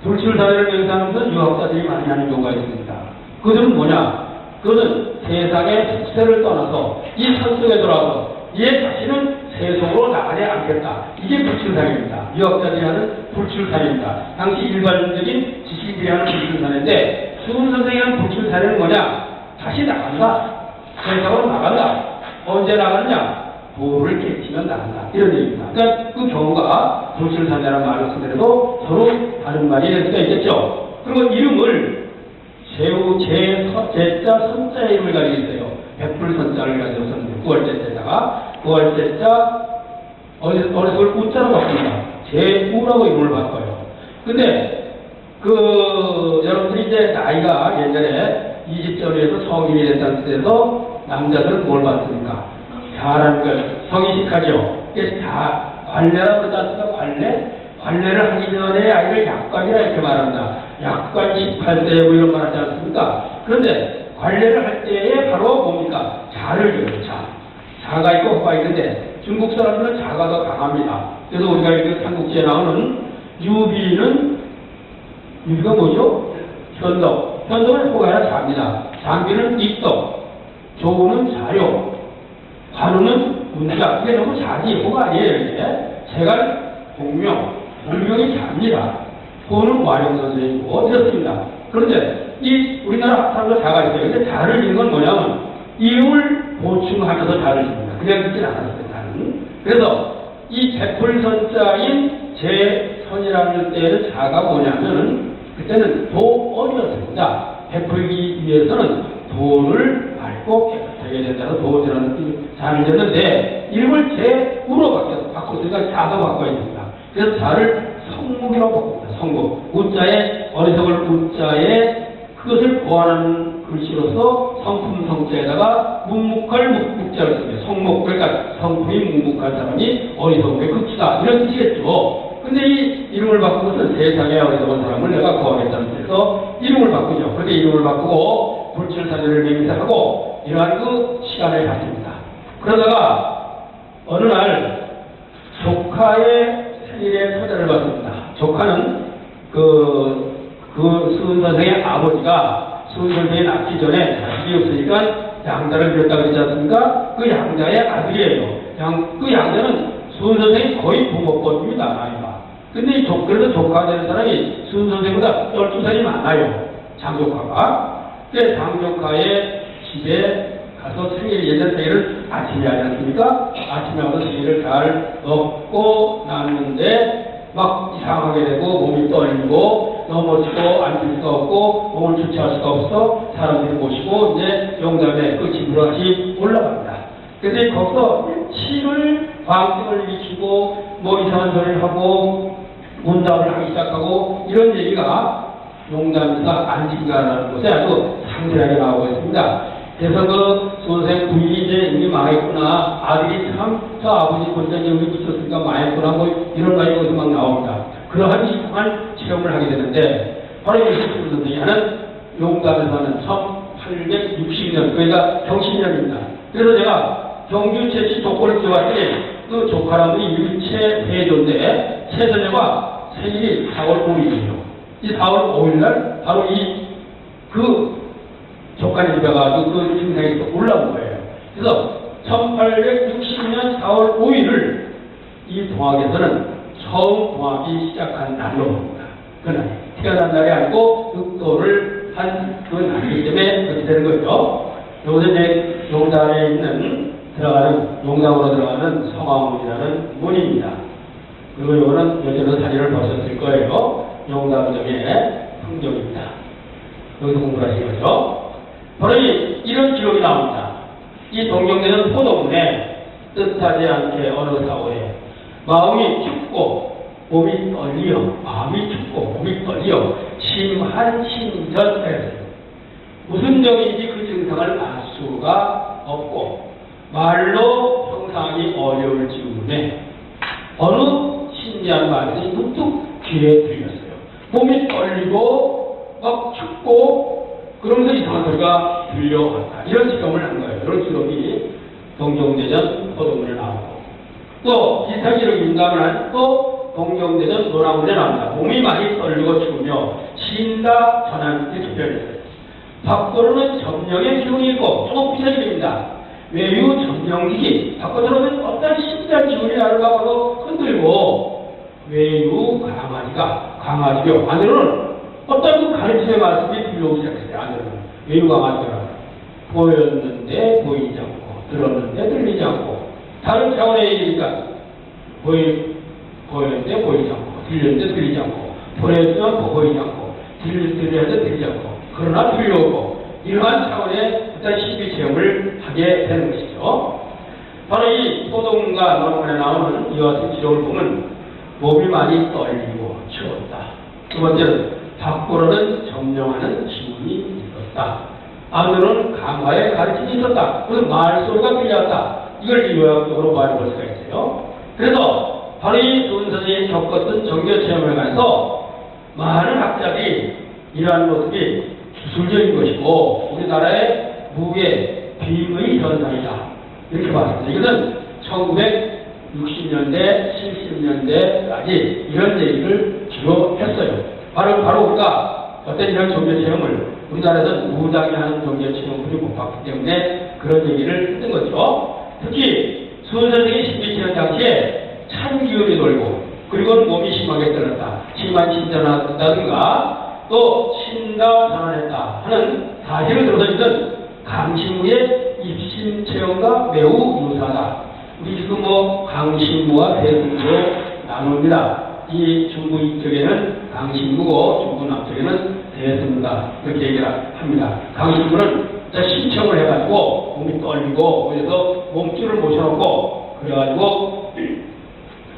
S2: 불출산해를 맹세하면서 유학자들이 많이 하는 경우가 있습니다. 그것은 뭐냐? 그것은 세상의 속세를 떠나서 이 산 속에 들어와서 얘 자신은 세속으로 나가지 않겠다. 이게 불출산입니다. 유학자들이 하는 불출산입니다. 당시 일반적인 지식인들이 하는 불출산인데 수은 선생이 하는 불출산은 뭐냐? 다시 나간다. 세상으로 나간다. 언제 나가느냐? 도를 깨치면 나간다. 이런 얘기입니다. 그러니까 그 경우가 불출산이라는 말을 쓰더라도 서로 다른 말이 될 수가 있겠죠. 그리고 이름을 제자 선자의 이름을 가지고 있어요. 백불선자를 가지고 썼는데 구월제자가 구월제자 어리석을 우자로 바꿉니다. 제우라고 이름을 바꿔요. 근데 여러분들이 이제 나이가 예전에 20점에서 성인이 됐다는 뜻에서 남자들은 뭘 받습니까? 잘하는 걸 성인식하죠. 그래서 다 관례라고 그러지 않습니까? 관례를 하기 전에 아이를 약관이라 이렇게 말합니다. 약관 18세고 이런 말 하지 않습니까? 그런데 관례를 할 때에 바로 뭡니까? 자를 줘요. 자가 있고 허가 있는데 중국 사람들은 자가 더 강합니다. 그래서 우리가 이렇게 삼국지에 나오는 유비가 뭐죠? 현덕은 호가 아니라 자입니다. 장비는 입덕, 조우는 자요, 관우는 문자. 이게 너무 자지, 호가 아니에요. 이게 제가 공명이 자입니다. 호는 와룡 선생이고 이렇습니다. 그런데 이 우리나라 사람들 자가 있어요. 근데 자를 읽는 건 뭐냐면 이름을 보충하면서 자를 씁니다. 그냥 읽진 않았어요. 자는. 그래서 이 백불선자인 제선이라는 때의 자가 뭐냐면은 그때는 도언이었습니다. 베풀기 위해서는 도를 맑고 깨끗하게 된다고 도라는 자를 졌는데 이름을 제우로 바꿨으니까 자가 바꿔야 됩니다. 그래서 자를 성묵이라고 바꿉니다. 성묵. 우자에 어리석을 우자에 그것을 보완하는 글씨로서 성품 성자에다가 묵묵할 묵자를 씁니다. 성묵. 그러니까 성품이 묵묵한 사람이 어리석음의 극치다. 이런 뜻이겠죠. 근데 이 이름을 바꾼 것은 세상에 어리석은 사람을 내가 거하겠다는 뜻에서 이름을 바꾸죠. 그렇게 이름을 바꾸고 불출산해를 맹세하고 이러한 그 시간을 갖습니다. 그러다가 어느 날 조카의 생일에 초대를 받습니다. 조카는 수은 선생의 아버지가 수은 선생이 낳기 전에 자식이 없으니까 양자를 들였다 그러지 않습니까? 그 양자의 아들이에요. 그 양자는 수은 선생이 거의 부모권입니다. 나이가. 근데 그래서 조카가 되는 사람이 수은 선생보다 12살이 많아요. 장조카가. 그래서 장조카의 집에 가서 예전 생일을 아침에 하지 않습니까? 아침에 와서 생일을 잘 먹고 났는데 막 이상하게 되고 몸이 떨리고 넘어지고 앉을 수가 없고 몸을 주체할 수가 없어 사람들이 모시고 이제 용담에 그 집으로 다시 올라갑니다. 근데 거기서 치를 광증을 일으키고 뭐 이상한 소리를 하고 문답을 하기 시작하고 이런 얘기가 용담에서 안진가라는 곳에 아주 상세하게 나오고 있습니다. 그래서 그 선생 부인이 이제 이미 망했구나. 아들이 참 저 아버지 본전에 여기 붙였으니까 망했구나. 뭐 이런 말이 여기서 막 나옵니다. 그러한 이상한 체험을 하게 되는데 바로 이 선생이 하는 용담에서는 1860년, 그러니까 경신년입니다. 그래서 제가 경주 채취 족보를 지어봤더니 그 조카라도 일체 세조인데 세조녀가 생일이 4월 5일이에요. 이 4월 5일날 바로 그 조카를 집어가지고 그 증상이 또 올라온 거예요. 그래서 1860년 4월 5일을 이 동학에서는 처음 동학이 시작한 날로 봅니다. 그날 태어난 날이 아니고 흑도를 한 그 날이기 때문에 그렇게 되는 거죠. 여기서 이제 용담에 있는 용담으로 들어가는 성화문이라는 문입니다. 그리고 이거는 여전히 사진을 보셨을 거예요. 용담정의 풍경입니다. 여기서 공부를 하신 거죠. 바로 이런 기록이 나옵니다. 이 동경대는 포도문에 뜻하지 않게 어느 4월에 마음이 춥고 몸이 떨려, 마음이 춥고 몸이 떨려 심한신전했어요. 무슨 병인지 그 증상을 알 수가 없고 말로 형상하기 어려울 즈음에 어느 신기한 말이 문득 귀에 들렸어요. 몸이 떨리고 막 춥고 그러면서 이상한 소리가 들려왔다. 이런 지경을 한 거예요. 이런 기록이 동경대전 포도문에 나오고 또 비슷한 기록이 인감을 또 동경대전 노나문에 나옵니다. 몸이 많이 떨리고 추우며 신다 전한 이렇게 표현했어요. 밖으로는 점령의 기운이 있고 또 비슷한 기록입니다. 외유 점령기기 밖으로는 어떤 신기한 기운이 나를 가고 흔들고 외유 강아지교 안으로는 어떤 그 가르침의 말씀이 들려오기 시작했어요. 안으로는 외유 강아지가 보였는데 보이지 않고 들었는데 들리지 않고 다른 차원의 얘기니까 보였는데 보이지 않고 들렸는데 들리지 않고 보였으면 보이지 않고 들렸는데 들리지 않고 그러나 들려오고 이러한 차원의 어떤 신비 체험을 하게 되는 것이죠. 바로 이 포동과 논문에 나오는 이와 같은 기록을 보면 몸이 많이 떨리고 추웠다. 두 번째는 밖으로는 점령하는 기운이 있었다. 안으로는 강화의 가르침이 있었다. 그래서 말소리가 들렸다. 이걸 요약적으로 말해볼 수가 있어요. 그래서 바로 이 조은 선생님이 겪었던 정교 체험을 가해서 많은 학자들이 이러한 모습이 기술적인 것이고 우리나라의 무게 빙의 현상이다. 이렇게 봤습니다. 이것은 1960년대, 70년대까지 이런 얘기를 기록했어요. 바로 우리가 어떤 이런 종교 체험을 우리나라에서는 무당이 하는 종교 체험을 못 봤기 때문에 그런 얘기를 했던 거죠. 특히 수은 선생의 신비 체험 당시에 찬 기운이 돌고 그리고 몸이 심하게 떨었다. 심한 신전한다든가 또 신다 전환했다 하는 사실을 들어서 있던 강신무의 입신 체험과 매우 유사하다. 우리 지금 강신무와 대승무로 나눕니다. 이 중부 이쪽에는 강신무고 중부 남쪽에는 대승무다. 이렇게 얘기를 합니다. 강신무는 신청을 해가지고 몸이 떨리고 그래서 몸줄을 모셔놓고 그래가지고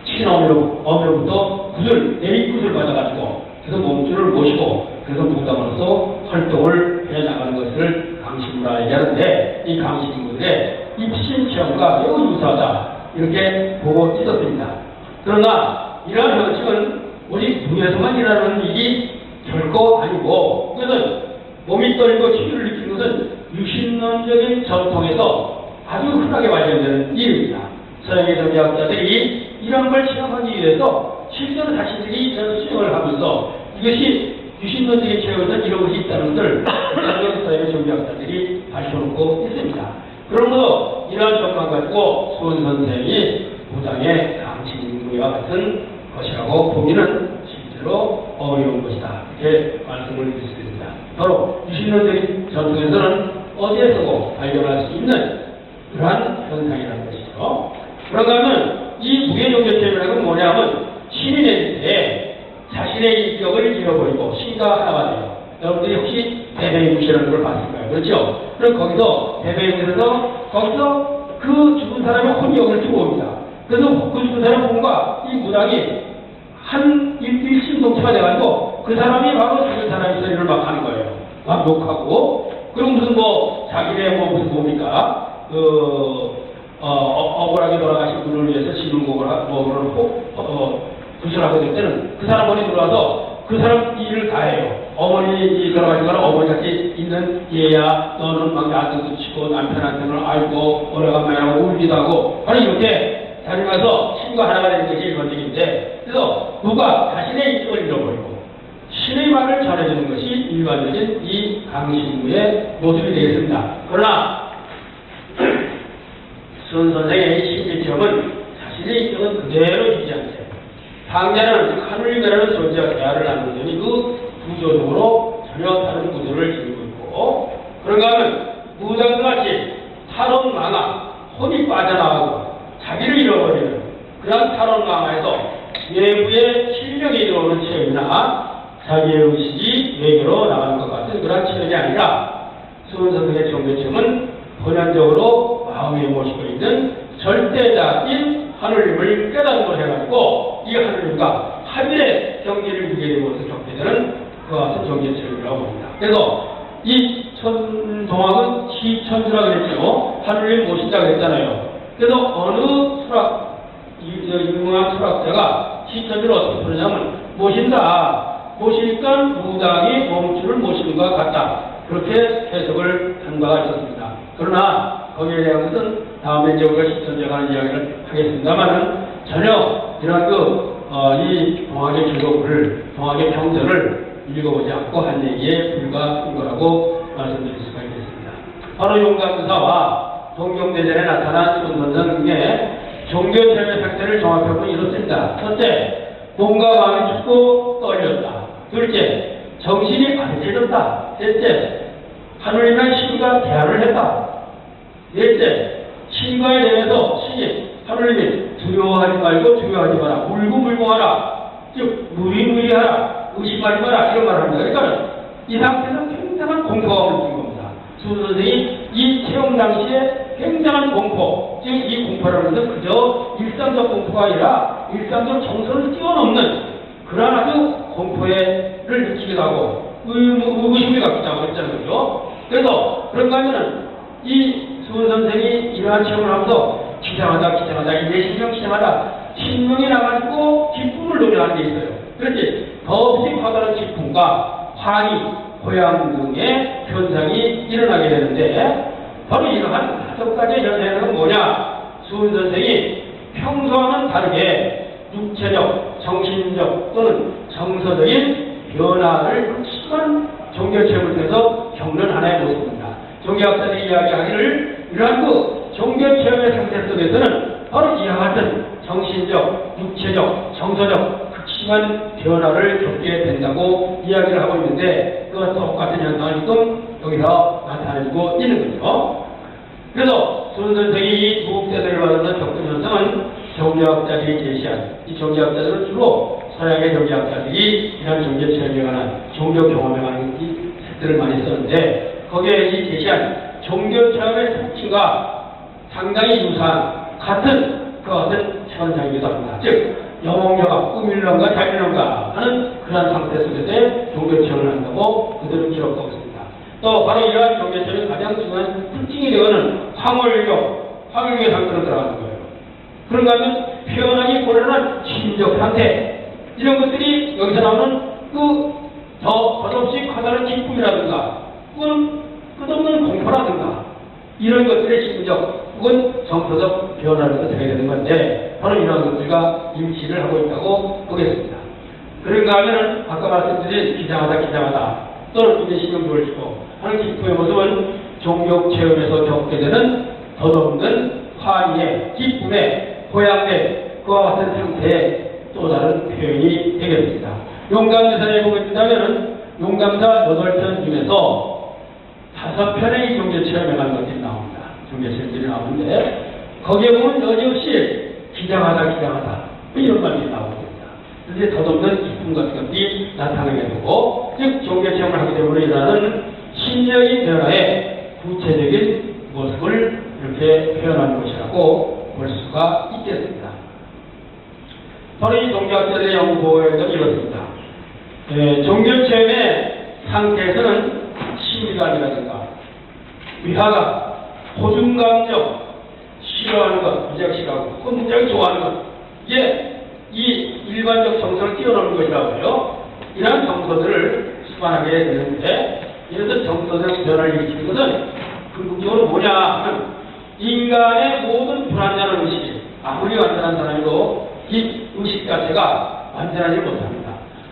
S2: 친어미로부터 내리굿을 받아가지고 그래서 몸줄을 모시고 그래서 무당으로서 활동을 해나가는 것을 강신무라 얘기하는데 이 강신무들의 입신 체험과 매우 유사하다 이렇게 보고 있었습니다. 그러나 이러한 형식은 우리 무에서만 일어나는 일이 결코 아니고 이것은 몸이 떨리고 치유를 느끼는 것은 유신론적인 전통에서 아주 흔하게 발견되는 일입니다. 서양의 정리학자들이 이런 걸 체험하기 위해서 실제로 자신들이 이런 수행을 하면서 이것이 유신론적인 체험에서 이런 것이 있다는 것을 서양의 정리학자들이 밝혀놓고 있습니다. 그러므로 이러한 점만 가지고 수은 선생이 무당의 강신무와 같은 것이라고 보기는 실제로 어려운 것이다. 이렇게 말씀을 드렸습니다. 바로 유신론적인 전통에서는 어디에서도 발견할 수 있는 그러한 현상이라는 것이죠. 그런가 하면 이 무예종교체험이라는 건 뭐냐면 신이 될 때 자신의 인격을 잃어버리고 신과 하나가 돼요. 여러분들이 혹시 대배임굿이라는 걸 봤을 거예요. 그렇죠? 그럼 거기서 거기서 그 죽은 사람의 혼격을 주고 옵니다. 그래서 그 죽은 사람의 혼과 이 무당이 한 일심동체가 돼가지고 그 사람이 바로 죽은 사람의 소리를 막 하는 거예요. 막 욕하고 그럼 무슨 자기네 무슨 뭡니까? 억울하게 돌아가신 분을 위해서 신음곡을 구슬하게 될 때는 그 사람 머리 들어와서 그 사람 일을 다 해요. 어머니 돌아가시면 어머니같이 있는 얘야 너는 막 야단도 치고 남편한테는 아이고 오래간만에 울기도 하고 바로 이렇게 자기 가서 친구 하나가 되는 것이 일반적인데 그래서 누가 자신의 인격을 잃어버리고 신의 말을 전해주는 것이 일반적인 이 강신구의 모습이 되겠습니다. 그러나 수은 선생의 신일체험은 자신의 인격은 그대로 유지한 채 강자는 하늘이라는 존재와 대화를 나누더니 그 구조적으로 전혀 다른 구조를 지니고 있고 그런가 하면 무당같이 탈원 망화, 혼이 빠져나가고 자기를 잃어버리는 그런 탈원 망화에서 외부의 실력이 들어오는 체험이나 자기의 의식이 외교로 나가는 것 같은 그런 체험이 아니라 수은 선생의 종교체험은 본연적으로 마음에 모시고 있는 절대자인 하느님을 깨닫는 해가지고 이 하느님과 하늘의 경계를 유게 되고 겪게 되는 그와 같은 종교체험이라고 봅니다. 그래서 이 동학은 시천주라고 그랬죠. 하느님 모신다고 했잖아요. 그래서 어느 유명한 철학자가 시천주를 어떻게 표현하냐면 모시니까 무당이 몸줄을 모시는 것 같다. 그렇게 해석을 한 바가 있었습니다. 그러나 거기에 대한 것은 다음에 이제 우리가 시천주에 관한 이야기를 하겠습니다만은 전혀 이런 이 동학의 기록을, 동학의 평전을 읽어보지 않고 한 얘기에 불과한 거라고 말씀드릴 수가 있겠습니다. 바로 용감사와 동경대전에 나타난 손선생의 종교체험의 상태를 종합해보면 이렇습니다. 첫째, 몸과 마음이 춥고 떨렸다. 둘째, 정신이 아득해졌다. 셋째, 하느님의 신과 대화를 했다. 넷째, 신과에 대해서 신이 하느님이 두려워하지 말고 두려워하지 마라. 물고물고하라. 즉 무리무리하라. 의심하지 마라. 이런 말을 합니다. 그러니까 이 상태는 굉장한 공포가 느낀 겁니다. 수 선생이 이 체험 당시에 굉장한 공포, 즉 이 공포라는 것은 그저 일상적 공포가 아니라 일상적 정서를 뛰어넘는 그런 아주 공포를 느끼기도 하고 의구심이 갖기도 하고 했잖아요. 그죠? 그래서 그런가 하면은 이 수은 선생이 이러한 체험을 하면서 기장하다 이내신명 기장하다 신명이 나가지고 기쁨을 노래하는 게 있어요. 그렇지 더없이 커다란 기쁨과 환희, 고향 등의 현상이 일어나게 되는데 바로 이러한 5가지 현상은 뭐냐? 수은 선생이 평소와는 다르게 육체적, 정신적 또는 정서적인 변화를 극심한 종교체험을 통해서 겪는 하나의 모습입니다. 종교학자들이 이야기하기를 이러한 그 종교체험의 상태 속에서는 바로 이와 같은 정신적, 육체적, 정서적 극심한 변화를 겪게 된다고 이야기를 하고 있는데 그와 똑같은 현상을 지금 여기서 나타내고 있는 거죠. 그래서 수은 선생이 이 무국대들을 받으면서 겪은 현상은 종교학자들이 제시한 이 종교학자들은 주로 서양의 종교학자들이 이런 종교체험에 관한 종교 경험에 관한 책들을 많이 썼는데 거기에 이 제시한 종교체험의 특징과 상당히 유사한 같은 그 같은 현상이기도 합니다. 즉 영웅녀가 꾸밀런가 자밀런가 하는 그런 상태 속에서의 종교체험을 한다고 그들은 기록하고 있습니다. 또 바로 이러한 종교체험의 가장 중요한 특징이 되어는 황홀교의 상태로 들어가는 거예요. 그런가 하면 표현하기 곤란한 심적 상태 이런 것들이 여기서 나오는 덧없이 커다란 기쁨이라든가 혹은 끝없는 공포라든가 이런 것들의 심적 혹은 정서적 변화를 뜻하게 되는 건데 바로 이러한 것들과 일치를 하고 있다고 보겠습니다. 그런가 하면은 아까 말씀드린 기장하다 또는 이제 신경을 주고 하는 기쁨의 모습은 종교 체험에서 겪게 되는 덧없는 환희의 기쁨의 고향의 그와 같은 상태의 또 다른 표현이 되겠습니다. 용감사에 보게 된다면 용감사 8편 중에서 5편의 종교 체험에 관한 것들이 나옵니다. 종교 체험들이 나오는데 거기에 보면 여지없이 기장하다 이런 말이 나옵니다. 그런데 덧없는 기쁨 같은 것들이 나타나게 되고 즉 종교 체험을 하게 되므로 일어나는 심령의 변화의 구체적인 모습을 이렇게 표현하는 것이라고 볼 수가 있겠습니다. 바로 이 종교학자들의 연구보고에도 이렇습니다. 종교체험의 상태에서는 심리관이라든가 위화감, 호중감정, 싫어하는 것, 무지하게 싫어하고 혹은 무지하게 좋아하는 것 이게 이 일반적 정서를 뛰어넘는 것이라고요. 이러한 정서들을 수반하게 되는데, 이래서 정서적 변화를 일으키는 것은 궁극적으로 뭐냐 하면 인간의 모든 불완전한 의식이 아무리 완전한 사람이도 이 의식 자체가 완전하지 못합니다.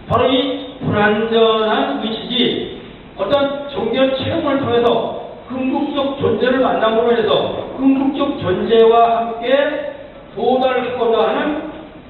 S2: 바로 이 불완전한 의식이 어떤 종교 체험을 통해서 궁극적 존재를 만남으로 인해서 궁극적 존재와 함께 도달하고자 하는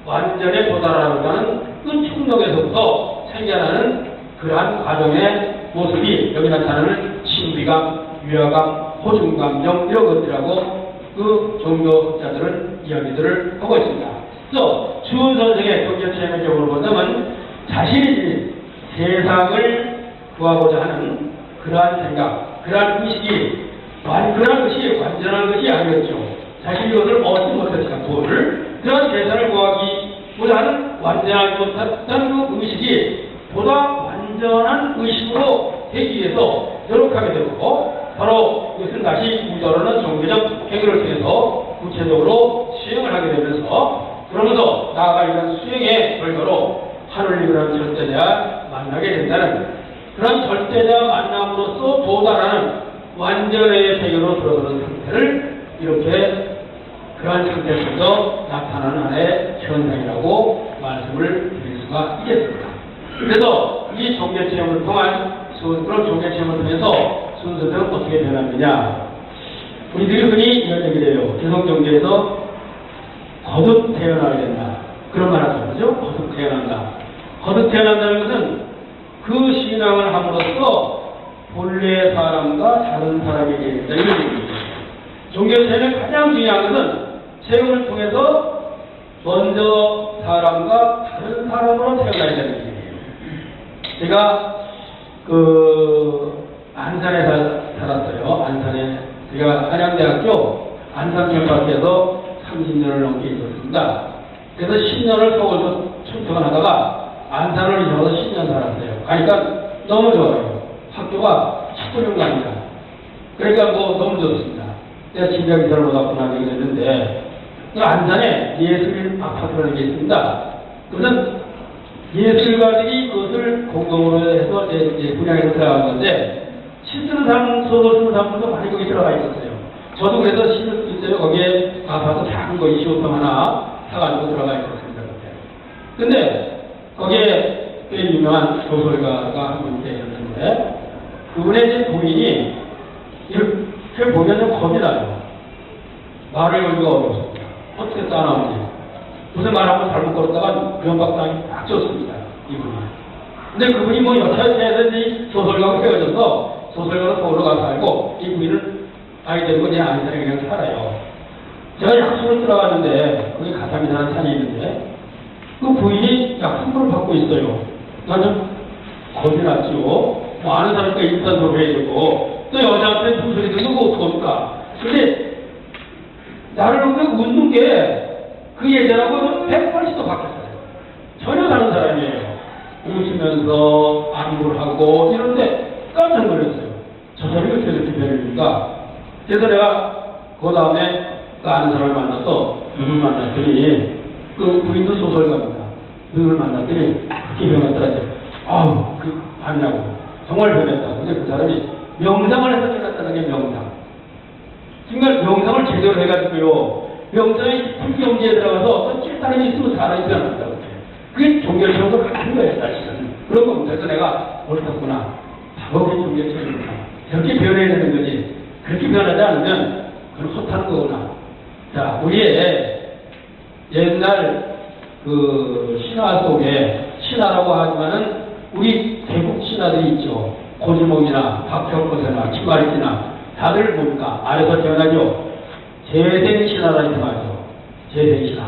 S2: 완전에 도달하고자 그 충동에서부터 생겨나는 그러한 과정의 모습이 여기 나타나는 신비감, 유화감, 호중감정 이런 것들이라고 그 종교학자들은 이야기들을 하고 있습니다. 또 주은 선생의 종교체험적으로 본다면 자신이 지닌 세상을 구하고자 하는 그러한 생각, 그러한 의식이 그러한 것이 완전한 것이 아니었죠. 자신이 이것을 얻지 못했지만 돈을 그런 재산을 구하기보다 하는 완전하지 못했던 그 의식이 보다 완전한 의식으로 되기 위해서 노력하게 되고 바로 이것은 다시 우리로는 종교적 행위를 통해서 구체적으로 수행을 하게 되면서 그러면서 나아가 이런 수행의 결과로 하늘님이라는 절대자 만나게 된다는 그런 절대자 만남으로써 도달하는 완전의 세계로 들어가는 상태를 이렇게 그러한 상태에서 나타나는 하나의 현상이라고 말씀을 드릴 수가 있겠습니다. 그래서 이 종교 체험을 통한 그런 종교 체험을 통해서 순서대로 어떻게 변하느냐. 우리들이 흔히 이런 얘기를 해요. 개성종교에서 거듭 태어나야 된다. 그런 말 하죠. 그죠? 거듭 태어난다. 거듭 태어난다는 것은 그 신앙을 함으로써 본래의 사람과 다른 사람에게 된다. 이런 얘기입니다. 종교 체험의 가장 중요한 것은 체험을 통해서 먼저 사람과 다른 사람으로 태어나야 되는 얘기예요. 제가 안산에 살았어요. 안산에 제가 한양대학교 안산경박에서 30년을 넘게 있었습니다. 그래서 10년을 서울에서 출퇴근 하다가 안산을 이사해서 10년 살았어요. 가니까 너무 좋아요. 학교가 19년간이니까. 그러니까 너무 좋습니다. 제가 집에 이사를 오다 보나게 됐는데 그 안산에 예술 아파트라는 게 있습니다. 그것은 예술가들이 그것을 공동으로 해서 분양해서 들어간 건데 시 쓰는 사람, 소설 쓰는 사람들도 많이 거기 들어가 있었어요. 저도 그래서 시를 쓰고 있어요. 거기에 아파트 작은 거 25평 하나 사가지고 들어가 있었습니다. 근데 거기에 꽤 유명한 소설가가 한 분 계셨는데 그분의 이제 부인이 이렇게 보면 좀 겁이 나요. 말을 걸기가 어렵습니다. 어떻게 싸나오지? 무슨 말 한번 잘못 걸었다가 면박상이 딱 졌습니다. 이분이. 근데 그분이 여차여차해서 소설가가 헤어져서 소설가로 서울로 가서 살고 이 부인은 아이 데리고 그냥 안산에 그냥 살아요. 제가 약속을 들어갔는데 거기 가삼이라는 산이 있는데 그 부인이 약속을 받고 있어요. 난 좀 겁이 났죠. 아는 사람이니까 일단 소리해야 되고 또 여자한테 무슨 소리 듣는 거 어떡합니까? 근데 나를 보면 웃는 게 그 예전하고 180도 바뀌었어요. 전혀 다른 사람이에요. 웃으면서 안구를 하고 이런데 깜짝 놀랐어요. 저 사람이 어떻게 이렇게 변했는가? 그래서 내가 그 다음에 그 아는 사람을 만나서 누굴 만났더니 그 부인도 소설가입니다. 누굴 만났더니 그렇게 변했더라고요. 아우 그 아니라고 정말 변했다. 근데 그 사람이 명상을 해서 변했다는 게 명상. 정말 명상을 제대로 해가지고요. 명상의 깊은 경지에 들어가서 어떤 찔다름이 있으면 사람이 변한다고. 그게 종교체험도 같은 거예요, 사실은. 그런 겁니다. 그래서 내가 옳았구나. 바로 그게 종교체험이구나. 저렇게 변해야 되는 거지. 그렇게 변하지 않으면 그건 헛하는 거구나. 자, 우리의 옛날 그 신화 속에 신화라고 하지만은 우리 대국 신화들이 있죠. 고지몽이나 박혁거세나 김말이나 다들 뭡니까? 아래서 태어나죠. 재생신화라 이렇게 말하죠. 재생신화.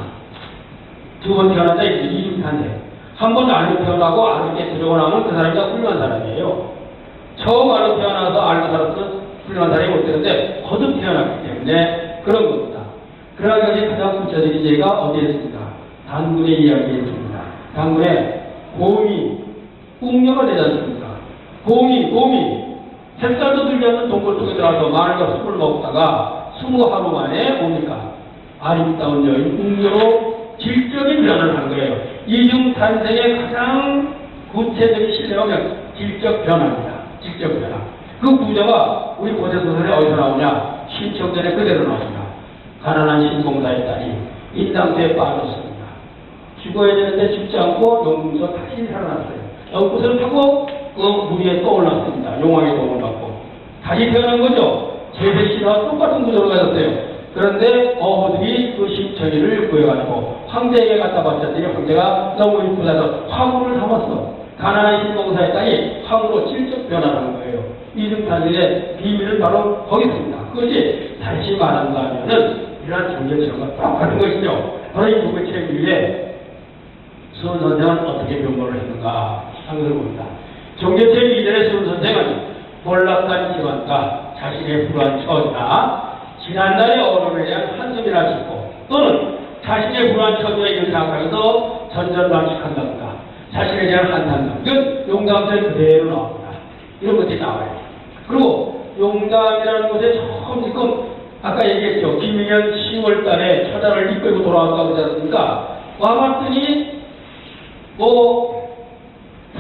S2: 두 번 태어난다 이제 이중탄생. 한 번 알로 태어나고 알로 깨뜨리고 나면 그 사람이 훌륭한 사람이에요. 처음 알로 태어나서 알로 살았던 훌륭한 사람이 못 되는데 거듭 태어났기 때문에 그런 겁니다. 그러나 여기 가장 구체적인 예가 어디에 있습니까? 단군의 이야기에 있습니다. 단군의 곰이 웅녀가 되지 않습니까? 곰이 햇살도 들지 않는 동굴 속에 들어가서 마늘과 숲을 먹다가 20하루 만에 뭡니까? 아름다운 여인 웅녀로 질적인 변화를 한 거예요. 이중 탄생의 가장 구체적인 신뢰가 질적 변화입니다. 질적 변화. 그 구조가 우리 고대소설에 어디서 나오냐? 신청전에 그대로 나옵니다. 가난한 신공사의 딸이 인당수에 빠졌습니다. 죽어야 되는데 죽지 않고 용궁에서 다시 살아났어요. 연꽃을 타고 그 물 위에 떠올랐습니다. 용왕의 도움을 받고 다시 태어난 거죠. 제세씨와 똑같은 구조로 가졌어요. 그런데 어부들이 그 신청이를 구해가지고 황제에게 갖다 바쳤더니 황제가 너무 이쁘다서 화구를 담았어. 가난한 신공사의 딸이 황으로 질적 변화하는 거예요. 이중탄신의 비밀은 바로 거기 있습니다. 그것이 다시 말한다면은 이러한 종교체험과 똑같은 것이죠. 바로 이 종교체험 위에 수은 선생은 어떻게 변모를 했는가 하는 것을 봅니다. 종교체험 이전의 수은 선생은 몰락한 집안과 자신의 불우한 처지나 지난날의 어려움에 대한 한숨이나 짓고 또는 자신의 불우한 처지에 이를 생각하면서 전전반식한다든가 자신에 대한 한탄감 이건 용담서에 그대로 나옵니다. 이런 것들이 나와요. 그리고 용담이라는 곳에 처음 지금 아까 얘기했죠. 김영현 10월 달에 처자를 이끌고 돌아왔다고 하지 않습니까? 와봤더니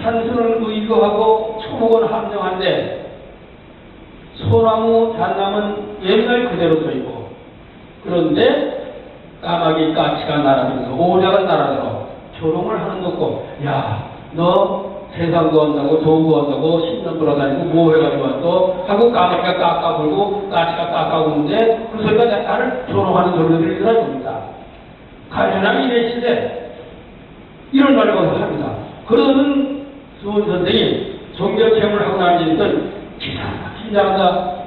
S2: 산수는 의거하고 초목은 함정한데 소나무 잣나무는 옛날 그대로 서 있고 그런데 까마귀 까치가 날아들면서 오작은 날아들어 조롱을 하는 거고 야 너 세상도 한다고 도구 한다고 신년 돌아다니고 뭐 해가지고 왔어 하고 까마귀가 깎아불고 까치가 깎아보는데 그 소리가 나를 조롱하는 소리가 들리더라 봅니다. 가련한 이래시대 이런 말을 거기서 합니다. 그러는 수은 선생이 종교체험을 하고 난 뒤에는 긴장한다.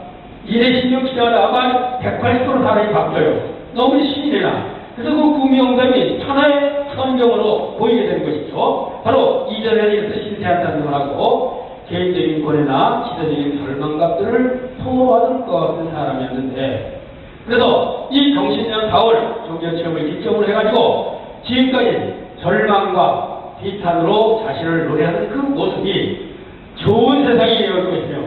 S2: 이래신경 기자가 아마 180도로 사람이 바뀌어요. 너무 신이 되나. 그래서 그 구미영담이 천하의 선경으로 보이게 되는 것이죠. 바로 이전에 이렇게 신세한다는 하고 개인적인 권해나 지도적인 절망감들을 소화하는 것 같은 사람이었는데 그래서 이 경신년 4월 종교체험을 기점으로 해가지고 지금까지 절망과 비탄으로 자신을 노래하는 그 모습이 좋은 세상이 되어올 것이며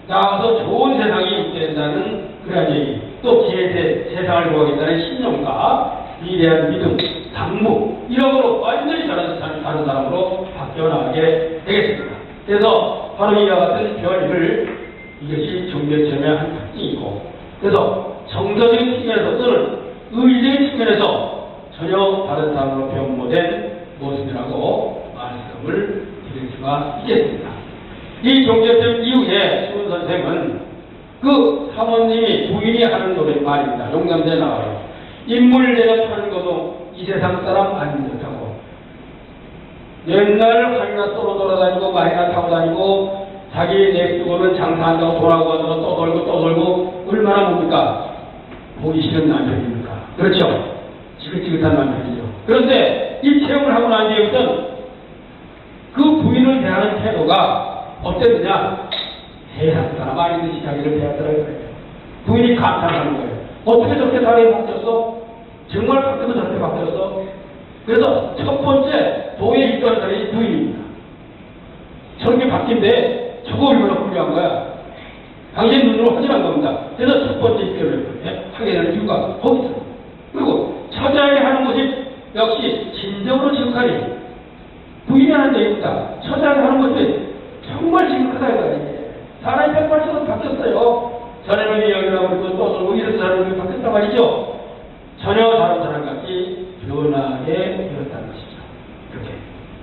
S2: 나아가서 좋은 세상이 있게 된다는 그런 얘기 또 세상을 구하겠다는 신념과 위대한 믿음, 당무 이런 거로 완전히 다른 사람으로 바뀌어 나가게 되겠습니다. 그래서 바로 이와 같은 변화를 이것이 종교체험의 한 특징이고 그래서 정서적인 측면에서 또는 의의적인 측면에서 전혀 다른 사람으로 변모된 모습이라고 말씀을 드릴 수가 있겠습니다. 이 종교체험 이후에 수은 선생은 그 사모님이 부인이 하는 노래 말입니다. 용담대에 나와요. 인물 내려 타는 것도 이 세상 사람 아닌 듯하고 옛날 한이나 쏘러 돌아다니고 말이나 타고 다니고 자기 넥두고는 장사한다고 돌아오고 와서 또 돌고 얼마나 뭡니까? 보기 싫은 남편입니까? 그렇죠? 지긋지긋한 남편이죠. 그런데 이 체험을 하고 난 뒤에부터는 그 부인을 대하는 태도가 어땠느냐? 세상 사람 아닌 듯이 자기를 대하더라고요. 부인이 감탄하는 거예요. 어떻게 저렇게 사람이 바뀌었어? 정말 바뀌어서 저렇게 바뀌었어? 그래서 첫 번째 도에 입던 사람이 부인입니다. 저렇게 바뀐데 저거 얼마나 훌륭한 거야? 당신 눈으로 확인한 겁니다. 그래서 첫 번째 입결을 하게 되는 이유가 거기 있어요. 그리고 처자에게 하는 것이 역시 진정으로 지극하니 부인이 하는 얘기입니다. 처자에게 하는 것이 정말 지극하다 이거예요. 사람이 180도 바뀌었어요. 전에는 여기라고 그러고 또 돌고 이런 사람이 바뀌었단 말이죠. 전혀 다른 사람같이 변하게 되었다는 것이죠. 이렇게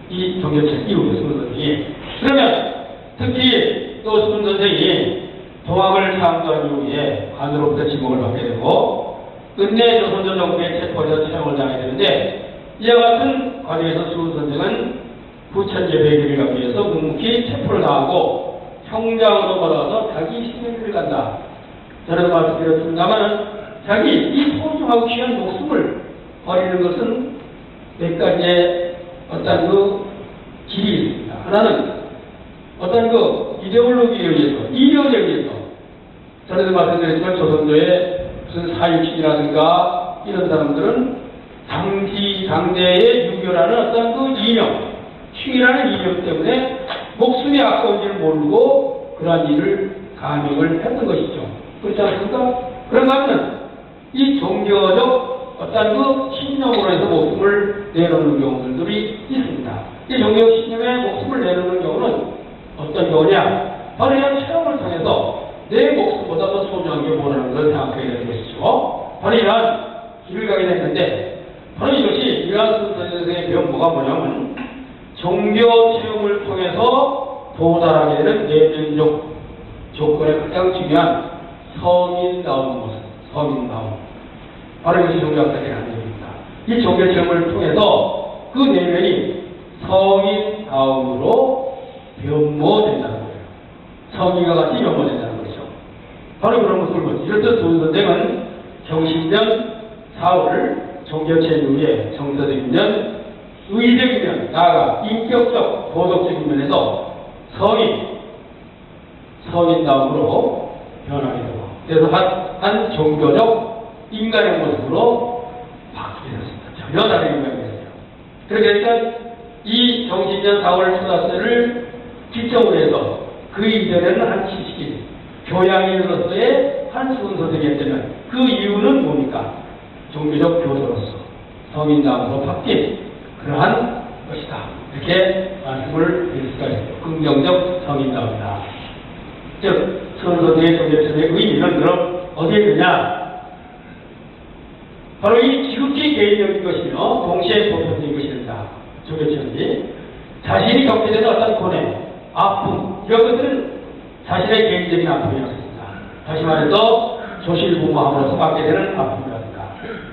S2: 이 종교책 이후에 수은 선생이 그러면 특히 또 수은 선생이 동학을 창조한 이후에 관으로부터 지목을 받게 되고 끝내 조선조 정부의 체포에서 채용을 당하게 되는데 이와 같은 과정에서 수은 선생은 부천제 배기를 가기 위해서 묵묵히 체포를 당하고 형장으로 걸어서 자기 신명을 간다. 저런 말씀드렸습니다만은 자기 이 소중하고 귀한 목숨을 버리는 것은 몇 가지의 어떤 그 길이 있습니다. 하나는 어떤 그 이데올로기에 의해서, 이념에 의해서 전에도 말씀드렸지만 조선조의 무슨 사육신이라든가 이런 사람들은 당대의 유교라는 어떤 그 이념, 흉이라는 이념 때문에 목숨이 아까운지를 모르고 그러한 일을 감행을 했던 것이죠. 그렇지 않습니까? 그런가 하면 이 종교적 어떤 그 신념으로 해서 목숨을 내놓는 경우들이 있습니다. 이 종교 신념에 목숨을 내놓는 경우는 어떤 경우냐? 바로 이런 체험을 통해서 내 목숨보다 더 소중한 게 뭐라는 걸 생각하게 되는 것이죠. 바로 이러한 길을 가게 됐는데, 바로 이것이 이러한 선생의 변모가 뭐냐면, 종교 체험을 통해서 도달하게 되는 내면적 조건의 가장 중요한 성인다운 모습, 성인다움. 바로 이것이 종교학자의 안정입니다. 이 종교 체험을 통해서 그 내면이 성인다움으로 변모된다는 거예요. 성인과 같이 변모된다는 거죠. 바로 그런 것을 보죠. 이럴 때 조선선생은 정신면, 사월, 종교체험 이후에 정서적인 면, 의적인 면, 나아가 인격적, 도덕적인 면에서 성인다움으로 변하게 되고, 그래서 한 종교적 인간의 모습으로 바뀌게 되었습니다. 전혀 다른 인간이 됐어요. 그러니까 이 정신년 4월 초사세를 기점으로 해서 그 이전에는 한 지식인, 교양인으로서의 한 순서생이었다면 그 이유는 뭡니까? 종교적 교도로서 성인다움으로 바뀐 그러한 것이다. 이렇게 말씀을 드릴 수가 있어요. 긍정적 성인다움이다. 즉, 순서생의 종교체의 의미는 그럼 어디에 있느냐? 바로 이 지극히 개인적인 것이며 동시에 보편적인 것이다. 종교체험이 자신이 겪게 되는 어떤 고뇌, 아픔, 이런 것들은 자신의 개인적인 아픔이라고 했습니다. 다시 말해서 조실부모함으로서 받게 되는 아픔이라든가,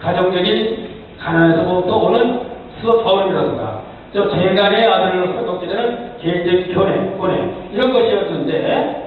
S2: 가정적인 가난에서부터 오는 수업사원이라든가, 재간의 아들로서 겪게 되는 개인적인 고뇌, 이런 것이었는데,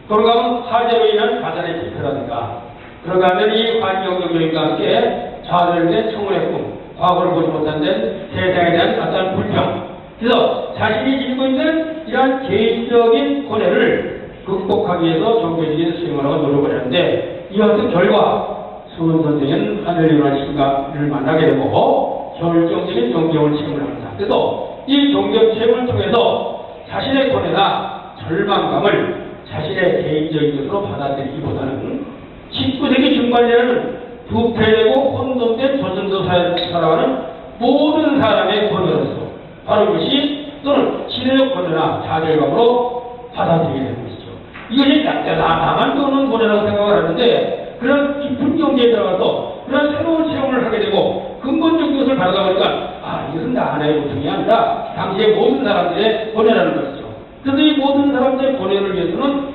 S2: 그런가 하면 화재로 인한 가난의 실패라든가, 그런가 하면 이 환경적 요인과 함께 좌절된 청혼의 꿈, 과거를 보지 못한 데 세상에 대한 어떤 불평. 그래서 자신이 지니고 있는 이러한 개인적인 고뇌를 극복하기 위해서 종교적인 수행을 하고 노력을 했는데, 이것은 결과 수은 선생은 하늘이라는 신가를 만나게 되고 결정적인 종교를 체험을 합니다. 그래서 이 종교 체험을 통해서 자신의 고뇌나 절망감을 자신의 개인적인 것으로 받아들이기보다는 19세기 중반에는 부패되고 혼돈된 조선도 살아가는 모든 사람의 권위로서 바로 이것이 또는 신의 권위나 자결감으로 받아들이게 되는 것이죠. 이것이 나만 또는 권위라고 생각을 하는데, 그런 깊은 경지에 들어가서 그런 새로운 체험을 하게 되고 근본적인 것을 받아다 보니까 이것은 나 하나의 고통이 아니라 당시의 모든 사람들의 권위라는 것이죠. 그래서 이 모든 사람들의 권위를 위해서는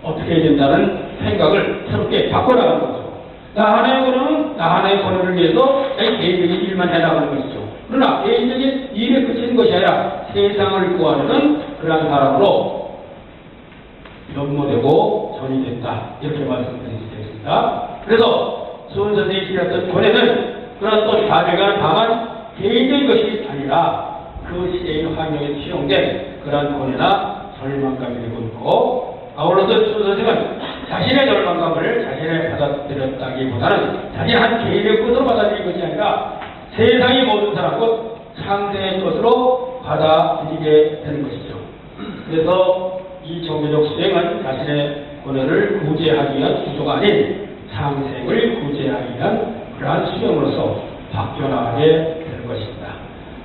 S2: 어떻게 해야 된다는 생각을 새롭게 바꿔나가는 거죠. 나 하나의 권위는 나 하나의 권위를 위해서 개인적인 일만 해나가는 것이죠. 그러나 개인적인 일에 그치는 것이 아니라 세상을 구하려는 그러한 사람으로 변모되고 전이 됐다. 이렇게 말씀드릴 수 있습니다. 그래서 수은 선생이 지녔던 권위는 그런 또 자비가 다만 개인적인 것이 아니라 그 시대의 환경에 취용된 그러한 권위나 절망감이 되고 있고, 아울러서 수은 선생은 자신의 절망감을 자신의 받아들였다기보다는 자신 한 개인의 것으로 받아들인 것이 아니라 세상의 모든 사람, 곧 상대의 것으로 받아들이게 되는 것이죠. 그래서 이 종교적 수행은 자신의 고뇌를 구제하기 위한 구조가 아닌 상생을 구제하기 위한 그러한 수행으로서 바뀌어나가게 되는 것입니다.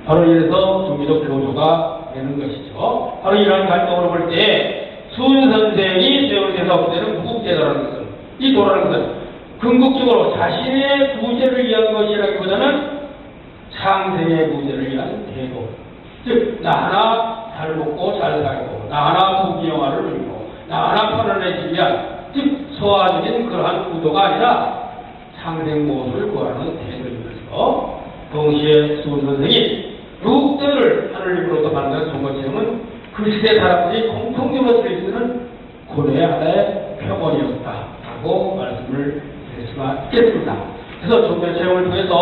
S2: 바로 이래서 종교적 교조가 되는 것이죠. 바로 이러한 관점으로 볼 때 수은 선생이 수행을 대사하고 되는 무국제도라는 것은, 이 도라는 것은 궁극적으로 자신의 구제를 위한 것이라기보다는 상생의 구제를 위한 대도. 즉, 나 하나 잘 먹고 잘 살고, 나 하나 부귀영화를 누리고, 나 하나 편안해지기 위한, 즉 소화적인 그러한 구도가 아니라 상생 모습을 구하는 대도이면서, 동시에 수은 선생이 육대를 하늘님으로부터 받는 종교체험은 그 시대 사람들이 공통적으로 들 수 있는 고뇌의 하나의 표본이었다라고 말씀을 드릴 수가 있겠습니다. 그래서 종교체험을 통해서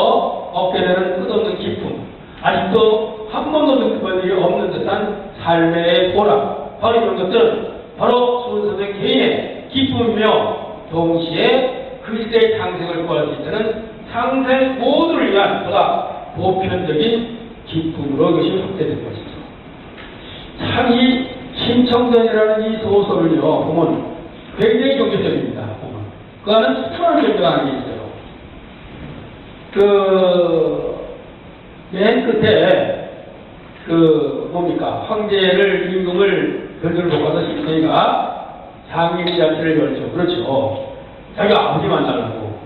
S2: 얻게 되는 끝없는 기쁨, 아직도 한 번도 느껴본 일이 없는 듯한 삶의 보람, 바로 이런 것들은 바로 수은 선생 개인의 기쁨이며, 동시에 그 시대의 상생을 구할 수 있는 상생 모두를 위한 보다 보편적인 기쁨으로 이것이 확대된 것이죠. 참 이 신청전이라는 이 소설을요 보면 굉장히 종교적입니다. 보면 그 안에 수많은 종교가 하나 있어요. 맨 끝에 뭡니까, 황제를 임금을 별들을 못 가서 심성이가 장립잔치를 열죠. 그렇죠. 자기가 아버지 만나려고.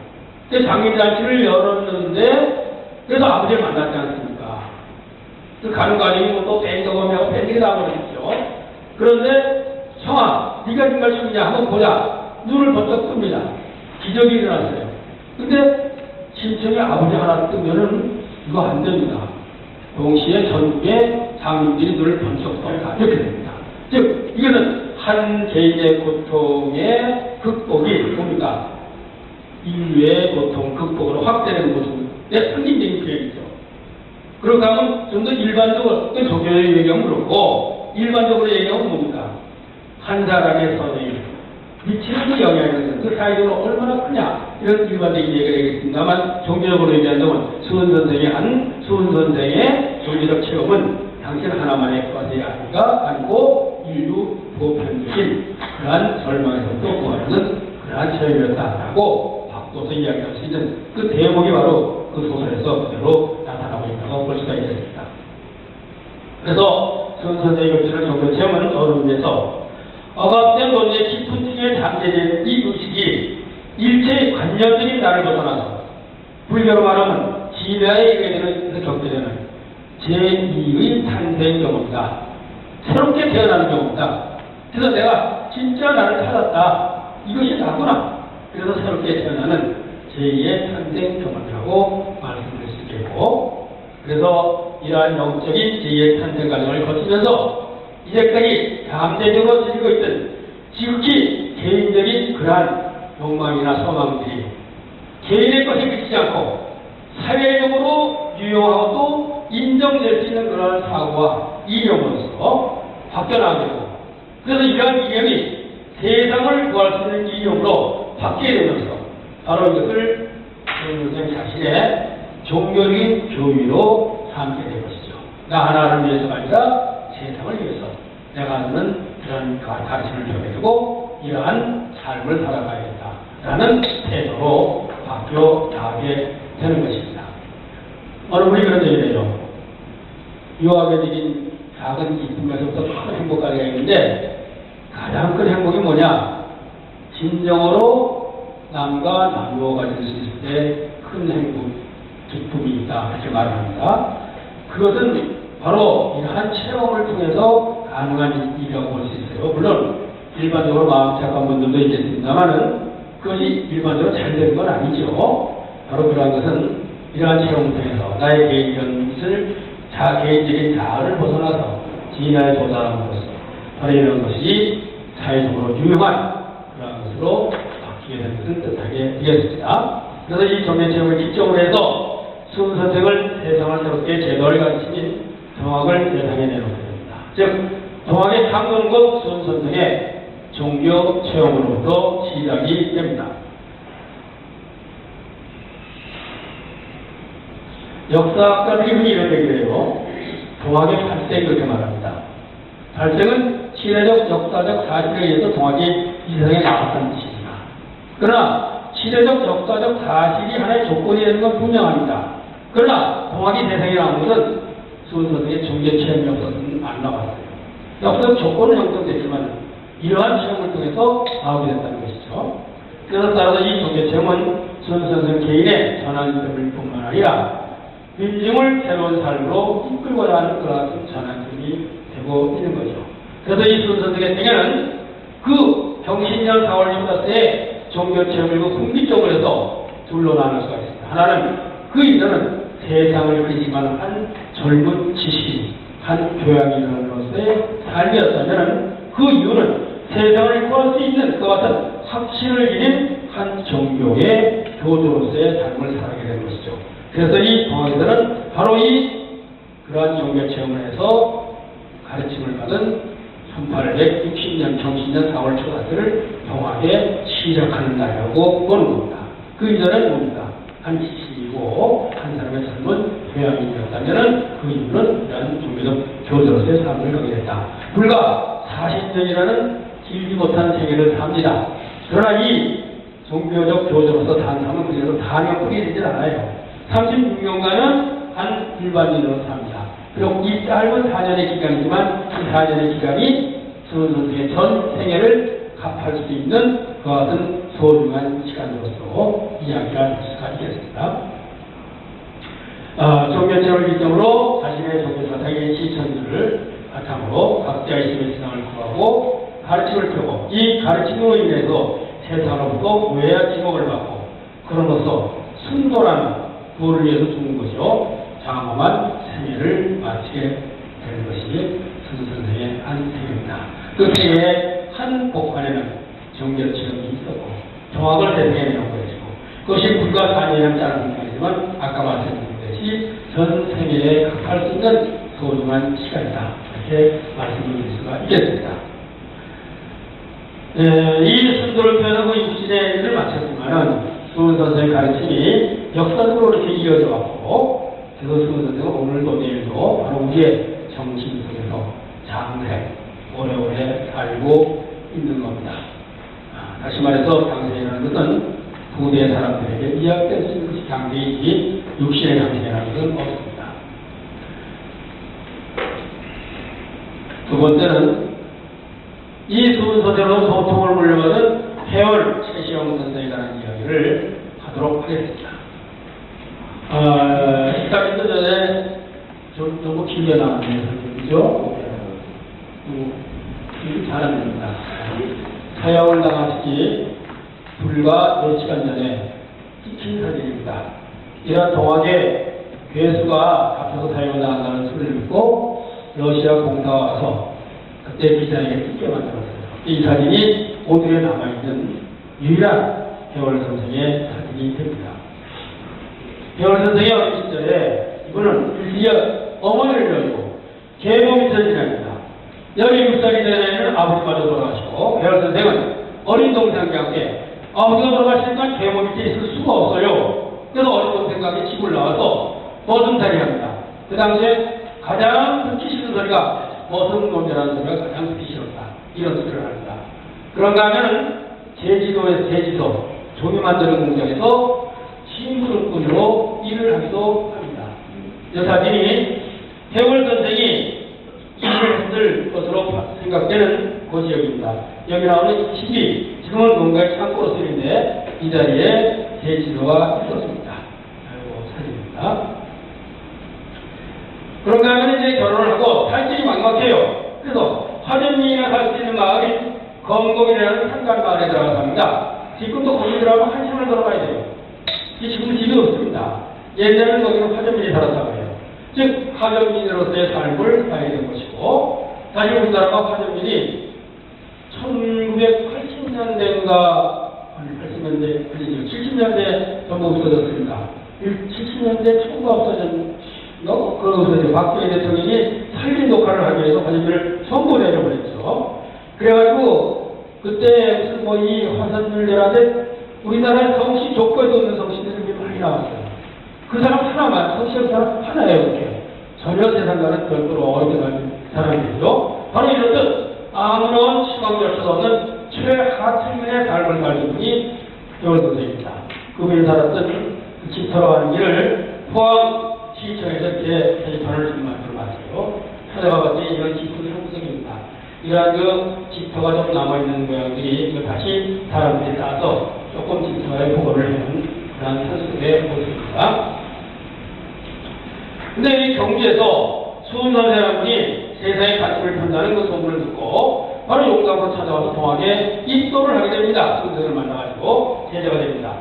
S2: 근데 장립잔치를 열었는데, 그래서 아버지를 만났지 않습니까? 그 가는 과정이 또 뺑덕하고 뺑덕이 다 버리겠죠. 그런데 형아, 네가 정말 죽이냐 한번 보자. 눈을 번쩍 뜹니다. 기적이 일어났어요. 근데 심청이 아버지 하나 뜨면은 이거 안 됩니다. 동시에 전국의 장님들이 눈을 번쩍 떠가 이렇게 됩니다. 즉 이거는 한 개인의 고통의 극복이 뭡니까? 인류의 고통 극복으로 확대되는 모습의 상징적인 표현이죠. 그런가 하면 좀 더 일반적으로 종교의 얘기하면 그렇고 일반적으로 얘기하면 뭡니까? 한 사람의 선행이 미치는 그 영향을 그 사회적으로 얼마나 크냐 이런 일반적인 얘기를 하겠습니다만 종교적으로 얘기한다면 수은 선생이 한 수은 선생의 종교적 체험은 당신 하나만의 것이 아니고 인류 보편적인 그러한 절망에서부터 구하는 그러한 체험이었다라고 바꿔서 이야기할 수 있는 그 대목이 바로 그 소설에서 그대로 나타나고 있다고 볼 수가 있겠습니다. 그래서 수은 선생이 겹치는 종교 체험은 어느 의미에서 억압된 논리의 깊은 층에 잠재된 이 의식이 일체의 관념적인 나를 벗어나서 불교로 말하면 진화에 이르게 겪게 되는 제2의 탄생 경험이다. 새롭게 태어나는 경험이다. 그래서 내가 진짜 나를 찾았다. 이것이 나구나. 그래서 새롭게 태어나는 제2의 탄생 경험이라고 말씀드릴 수 있겠고, 그래서 이러한 영적인 제2의 탄생 과정을 거치면서 이제까지 잠재적으로 지니고 있던 지극히 개인적인 그러한 욕망이나 소망들이 개인의 것에 그치지 않고 사회적으로 유용하고도 인정될 수 있는 그러한 사고와 이념으로서 바뀌어나가게 되고, 그래서 이러한 이념이 세상을 구할 수 있는 이념으로 바뀌게 되면서 바로 이것을 선생 자신의 종교적인 교위로 삼게 된 것이죠. 나 하나를 위해서가 아니라 세상을 위해서 내가 하는 그런 가르침을 배우게 되고 이러한 삶을 살아가야겠다라는 태도로 바뀌어 나가게 되는 것입니다. 어느 분이 그런 얘기를 해요. 유학에 드린 작은 기쁨에서부터 큰 행복까지 있는데 가장 큰 행복이 뭐냐? 진정으로 남과 나누어 가질 수 있을 때 큰 행복, 기쁨이 있다. 이렇게 말합니다. 그것은 바로 이러한 체험을 통해서 가능한 일이라고 볼 수 있어요. 물론 일반적으로 마음 착한 분들도 있겠습니다만은 그것이 일반적으로 잘 되는 건 아니죠. 바로 그러한 것은 이러한 체험을 통해서 나의 개인적인 것을 개인적인 자아를 벗어나서 진화에 도달함으로써 바로 이런 것이 사회적으로 유용한 그러한 것으로 바뀌게 되는 것을 뜻하게 되겠습니다. 그래서 이 정면 체험을 기점으로 해서 수은 선생을 세상을 새롭게 제도를 가르치는 정학을 세상에 내놓게 됩니다. 즉 정학의 상근곡 수은 선생의 종교 체험으로부터 시작이 됩니다. 역사학자들이 흔히 이런 얘기를 해요. 동학의 발생 그렇게 말합니다. 발생은 시대적 역사적 사실에 의해서 동학이 이 세상에 나왔다는 뜻입니다. 그러나 시대적 역사적 사실이 하나의 조건이 되는 건 분명합니다. 그러나 동학이 세상에 나온 것은 수은 선생의 종교 체험이 없어서는 안 나왔어요. 역사적 조건은 형성됐지만 이러한 체험을 통해서 나오게 됐다는 것이죠. 그래서 따라서 이 종교 체험은 수은 선생 개인의 전환점일 뿐만 아니라 민중을 새로운 삶으로 이끌고자 하는 그런 전환점이 되고 있는 거죠. 그래서 이 수은 선생의 생애는 그 경신년 4월 초자세에 종교체험을 흥미적으로 해서 둘로 나눌 수가 있습니다. 하나는 그 이전은 세상을 근심하는 한 젊은 지식, 한 교양인으로서의 삶이었다면 그 이유는 세상을 구할 수 있는 그와 같은 확신을 지닌 한 종교의 교도로서의 삶을 살아가게 된 것이죠. 그래서 이 동학에서는 바로 그러한 종교체험을 해서 가르침을 받은 1860년 경신년 4월 초자세를 동학에 시작하는 날이라고 보는 겁니다. 그 이전엔 뭡니까? 한 지식이고 한 사람의 삶은 교양인이었다면 그 이유는 이러한 종교적 교도로서의 삶을 가게 됐다. 불과 40년이라는 길지 못한 생애를 삽니다. 그러나 이 종교적 교도로서 산 삶은 그래도 4년뿐이 되질 않아요. 36년간은 한 일반인으로 삽니다. 그리고 이 짧은 4년의 기간이지만 이 4년의 기간이 수은 선생의 전 생애를 갚을 수 있는 그와 같은 소중한 시간으로서 이야기가 될 수가 있겠습니다. 종교체험을 기점으로 자신의 종교사상의 실천들을 바탕으로 각자의 힘의 신앙을 구하고 가르침을 펴고 이 가르침으로 인해서 세상으로부터 오해와 지목을 받고 그럼으로써 순도라는 도를 위해서 죽는 것이요 장엄한 생애를 마치게 되는 것이 수은 선생의 한 생애입니다. 그 생애의 한 복판에는 종교체험이 있었고 정확을 대표해내는 것이고 그것이 불과 4년이 남지 않은 시간이지만 아까 말씀드렸듯이 전 생애에 갚을 수 있는 소중한 시간이다. 이렇게 말씀드릴 수가 있겠습니다. 이 순도를 표현하고 육신의 일을 마쳤지만은 수은 선생의 가르침이 역사적으로 이렇게 이어져 왔고 그래서 수은 선생은 오늘도 내일도 바로 우리의 정신 속에서 장생 오래오래 살고 있는 겁니다. 다시 말해서 장생이라는 것은 부대의 사람들에게 이야기할 수 있는 것이 장생이지 육신의 장생이라는 것은 없습니다. 두 번째는 이 수은 선생으로 소통을 물려받은 해월 최시영 선생이라는 이야기를 하도록 하겠습니다. 일단 좀 전에 너무 길게 나왔네요. 그죠? 잘 안 됩니다. 사형을 당하시기 불과 몇 시간 전에 찍힌 사진입니다. 이러한 동학의 괴수가 잡혀서 사형을 당한다는 소리를 듣고 러시아 공사가 와서 그때 기자에게 찍게 만들었어요. 이 사진이 오늘에 남아있는 유일한 해월 선생의 사진이 됩니다. 해월 선생의 어린 시절에 이분은 일찍 어머니를 여의고 계몽이 전진합니다. 17살이 되는 아버지마저 돌아가시고 해월 선생은 어린 동생과 함께 아버지가 돌아가시니까 계몽 밑에 있을 수가 없어요. 그래서 어린 동생과 함께 집을 나와서 머슴살이 합니다. 그 당시에 가장 듣기 싫은 소리가 머슴놈이라는 소리가 가장 듣기 싫었다. 이런 소리를 합니다. 그런가 하면 제주도 종이 만드는 공장에서 심부름꾼으로 일을 하기도 합니다. 이 사진이 해월 선생이 일을 했을 것으로 생각되는 곳이 여기입니다. 여기 나오는 집이 지금은 뭔가 창고로 쓰이는데 이 자리에 제주도가 있었습니다. 이거 사진입니다. 그런가 하면 이제 결혼을 하고 살 길이 막막해요. 그래서 화전민이나 살 수 있는 마을이 검곡이라는 산간 마을에 들어갑니다. 지금도 거기 들어가면 한참을 걸어가야 돼요. 지금 집이 없습니다. 옛날에는 거기는 화전민이 살았다고 해요. 즉 화전민으로서의 삶을 살게 된 것이고 다시 우리나라가 화전민이 1980년대인가 아니 80년대 아니죠 70년대 전부 없어졌습니다. 70년대 초가 그러고서 박정희 대통령이 살린 녹화를 하기 위해서 화전민을 전부 내려보냈죠. 그래가지고 그때 무슨 뭐 이 화전민들한테 우리나라의 성씨 족보에도 없는 성씨들이 많이 나왔어요. 그 사람 하나만 성씨의 사람 하나예요. 이렇게 전혀 세상과는 별도로 어렵게 된 사람이죠. 바로 이렇듯 아무런 희망이 할 수 없는 최하층민의 삶을 살린 분이 해월 선생입니다. 그분이 살았던 그 집터로 가는 길을 포항 시청에서 이렇게 표지판을 좀 만들어놨어요. 찾아가봤더니 이런 집터의 형성입니다. 이러한 그 집터가 좀 남아있는 모양들이 다시 사람들이 따서 조금 집터의 보고를 하는 그런 현수의 모습입니다. 근데 이 경주에서 수은 선생이라는 분이 세상의 가치를 판다는 그 소문을 듣고 바로 용감으로 찾아와서 동학에 입도를 하게 됩니다. 수은 선생을 만나가지고 제자가 됩니다.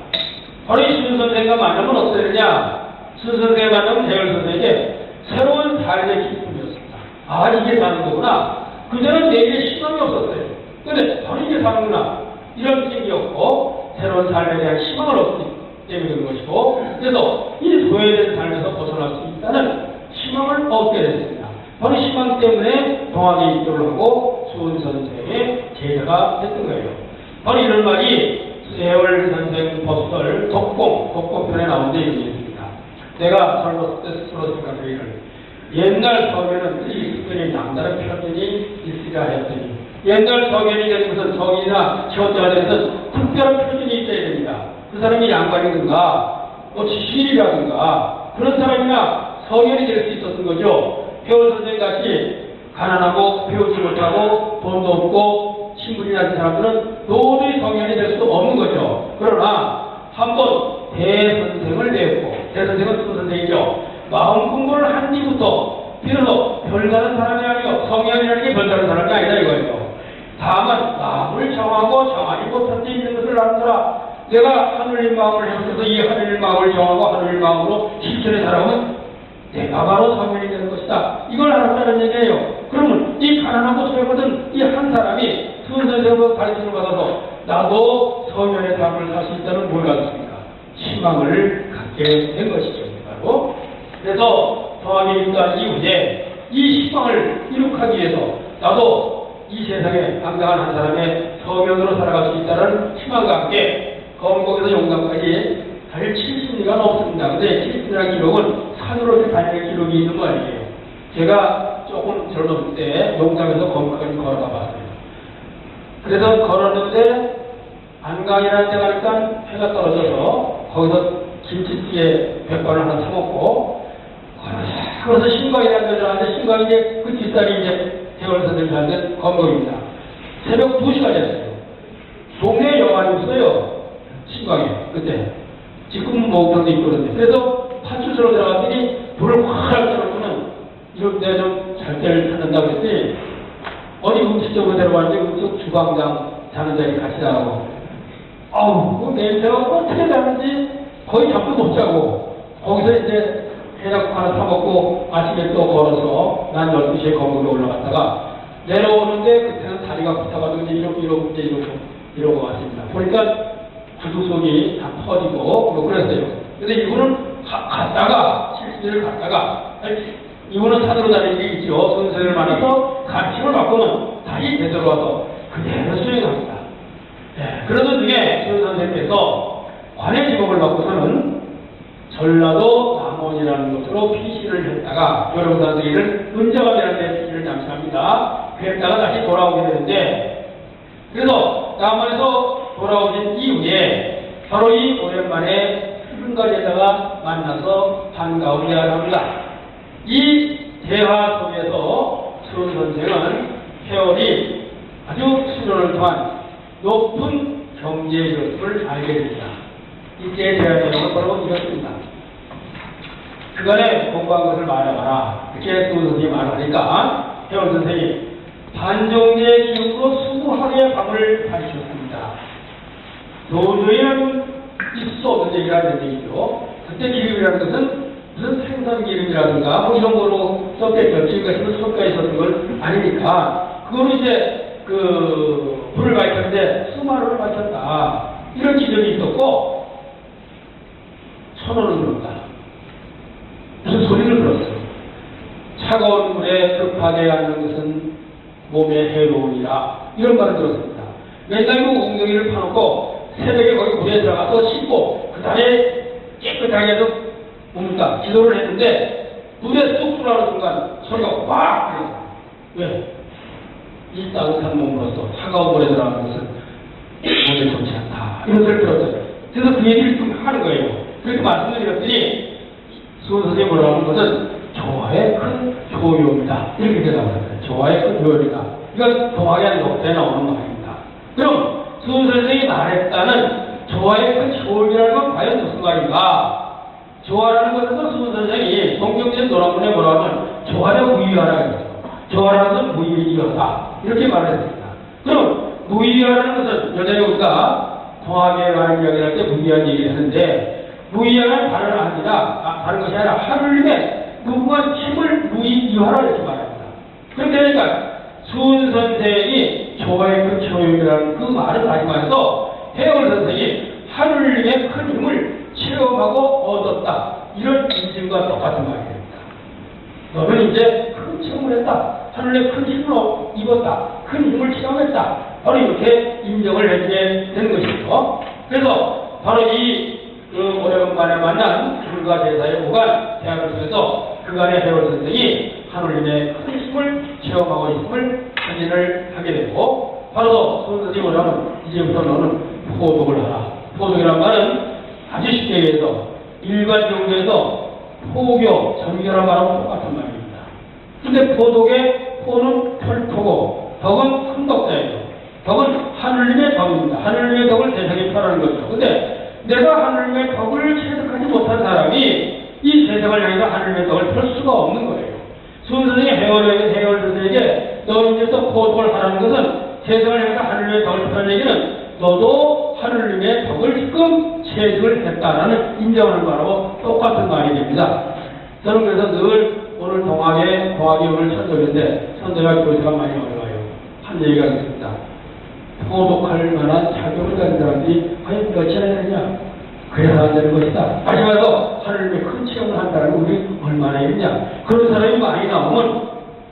S2: 바로 이 수은 선생과 만나면 어떻게 되느냐? 수은 선생을 만나면 해월 선생에게 새로운 삶의 기쁨이었습니다. 아, 이게 사는 거구나. 그전엔 내게 희망이 없었어요. 근데 바로 이게 사는구나. 이런 생기였고 새로운 삶에 대한 희망을 얻기 때문에 그런 것이고 그래서 이 소외된 삶에서 벗어날 수 있다는 희망을 얻게 됐습니다. 바로 희망 때문에 동학에 입도를 하고 수은 선생의 제자가 됐던 거예요. 바로 이런 말이 해월 선생 법설 독공편에 나온 데 있습니다. 내가 젊었을 때 스스로 생각하기를 옛날 서면은 특별히 남다른 표현이 있으라 했더니 옛날 서면이 되는 것은 성인이나 현자가 되는 것은 특별한 표현이 있어야 됩니다. 그 사람이 양반이든가 시인이라든가 그런 사람이나 성현이 될 수 있었던 거죠. 해월 선생 같이 가난하고 배우지 못하고 돈도 없고 친분이 낮은 사람들은 도저히 성현이 될 수도 없는 거죠. 그러나 한번 대선생을 내었고, 대선생은 수선생이죠. 마음 공부를 한 뒤부터 비로소 별다른 사람이 아니고 성현이라는 게 별다른 사람이 아니다 이거예요. 다만 마음을 정하고 정하지 못한 데 있는 것을 알더라. 내가 하늘의 마음을 해서 이 하늘의 마음을 정하고 하늘의 마음으로 실천해 살아오면 내가 바로 성현이 되는 것이다. 이걸 알았다는 얘기예요. 그러면 이 가난하고 소외받은 이 한 사람이 수선생으로 가르침을 받아서 나도 성현의 삶을 살 수 있다는 뭘 갖습니까? 희망을 갖게 된 것이죠. 바로. 그래서 성황에 입도한 이후에 이 희망을 이룩하기 위해서 나도 이 세상에 당당한 한 사람의 성현으로 살아갈 수 있다는 희망과 함께 건국에서 용담까지 달 70리가 없습니다. 근데 70리라는 기록은 산으로 다니는 기록이 있는 거 아니에요. 제가 조금 젊었을 때 용담에서 건국까지 걸어가 봤어요. 그래서 걸었는데 안강이라는 데가 일단 해가 떨어져서 거기서 김치찌개 100번을 하나 사먹고 그래서 신광이라는 데를 하는데 신광이 이제 그 뒷산이 이제 대월선을 가는 건국입니다. 새벽 2시가 됐어요. 동네에 영화이 없어요. 신광에 그때 지금 목욕탕도 있고 그런데 그래서 파출소로 들어갔더니 불을 확 떨어주는 이런 데 좀 잘 때를 찾는다고 했더니 어디 음식점으로 데려가는데 음식 주방장 자는 자리에 같이 나가고 아우 그 냄새가 어떻게 나는지 거의 잠도 못 자고 거기서 이제 해장국 하나 사먹고 아침에 또 걸어서 난 12시에 건국에 올라갔다가 내려오는데 그때는 다리가 붙어가지고 이제 이러고 왔습니다. 보니까 구두 속이 다 터지고 뭐 그랬어요. 근데 이분은 갔다가 70일을 갔다가 이분은 산으로 다니는 게 있죠. 선생을 만나서 가르침을 받고는 다시 되돌아와서 그대로 수행합니다. 네, 그러던 중에 수행 선생님께서 관의 지목을 받고서는 전라도 남원이라는 곳으로 피신을 했다가 여러분 선생님은 은자가 되는데 피신을 잠시 합니다. 그랬다가 다시 돌아오게 되는데 그래서 남원에서 돌아오신 이후에 바로 이 오랜만에 푸른가리에다가 만나서 반가운 이야기를 합니다. 이 대화 속에서 수은 선생은 세월이 아주 수년을 동안 높은 경제의 것을 알게 됩니다. 이때 대화 내용은 바로 이렇습니다. 그간에 공부한 것을 말해봐라. 이렇게 수은 선생님이 말하니까 세월 선생이 반정제의 기억으로 20하루의 밤을 밝히셨습니다. 도저히는 있을 수 없는 얘기라는 얘기죠. 그때 기름이라는 것은 무슨 생선 기름이라든가 뭐 이런 걸로 섞여있죠. 지금까지 섞여 있었던 건 아니니까 그거로 이제 그 불을 밝혔는데 수마루를 밝혔다. 이런 기적이 있었고 천원을 들었다. 무슨 소리를 들었어요. 차가운 물에 급하게 앉는 것은 몸에 해로우니라. 이런 말을 들었습니다. 맨날 그 웅덩이를 파놓고 새벽에 거기 물에 들어가서 씻고 그 다음에 깨끗하게 해서 뭡니까? 기도를 했는데 물에 쑥 들어가는 순간 소리가 꽉 들어요. 왜? 이 따뜻한 몸으로서 차가운 물에 들어가는 것은 몸에 좋지 않다. 이런 소리를 들었어요. 그래서 그 얘기를 좀 하는 거예요. 그렇게 말씀을 드렸더니 수은 선생님이 뭐라고 하는 것은 조화의 큰 효용이다. 이렇게 대답을 했어요. 조화의 큰 효용이다. 이건 동학의 녹대에 나오는 말입니다. 그럼 수은 선생님이 말했다는 조화의 큰 효용이라는 건 과연 무슨 말인가? 조화라는 것은 수은 선생이 성경적 노란문에 뭐라고 하면 조화를 무의하라고 했죠. 조화라는 것은 무의하다. 이렇게 말했습니다. 그럼 무의하라는 것은 여전히 우리가 동학에 관한 이야기를 할 때 무의한 얘기를 했는데 무의하는 다른 것이 아니라 하늘님의 무궁한 힘을 무의하라 이렇게 말합니다. 그렇게 되니까 수은 선생이 조화의 큰 효용이라는 그 말을 다짐하면서 해월 선생이 하늘님의 큰 힘을 체험하고 얻었다. 이런 인증과 똑같은 말이 됩니다. 너는 이제 큰 체험을 했다. 하늘의 큰 힘으로 입었다. 큰 힘을 체험했다. 바로 이렇게 인정을 해주게 되는 것이죠. 그래서 바로 그 오래간만에 만난 불과 제사의 오간 대학을 통해서 그간의 해월 선생이 하늘님의 큰 힘을 체험하고 있음을 확인을 하게 되고 바로 수은 선생이 뭐라면 이제부터 너는 포독을 하라. 포독이란 말은 아주 쉽게 얘기해서 일반 종교에서 포교, 정교란 말하고 똑같은 말입니다. 근데 포독의 포는 펼토고 덕은 큰 덕자예요. 덕은 하느님의 덕입니다. 하느님의 덕을 세상에 펴라는 거죠. 근데 내가 하느님의 덕을 체득하지 못한 사람이 이 세상을 향해서 하느님의 덕을 펼 수가 없는 거예요. 순선생이 해월 선생에게 너 이제 또 포도를 하라는 것은 세상을 향해서 하느님의 덕을 펴는 얘기는 너도 하느님의 덕을 지금 체득을 했다라는 인정하는 거하고 똑같은 말이 됩니다. 저는 그래서 늘 오늘 동학이 오늘 천적인데 선생과 교수가 많이 어려워요. 한 얘기가 있습니다. 포독할 만한 자격을 가진 사람들이 과연 몇이나 되느냐? 그래서 안 되는 것이다. 마지막으로 하느님의 큰 체험을 한다는 우리 얼마나 있냐? 그런 사람이 많이 나오면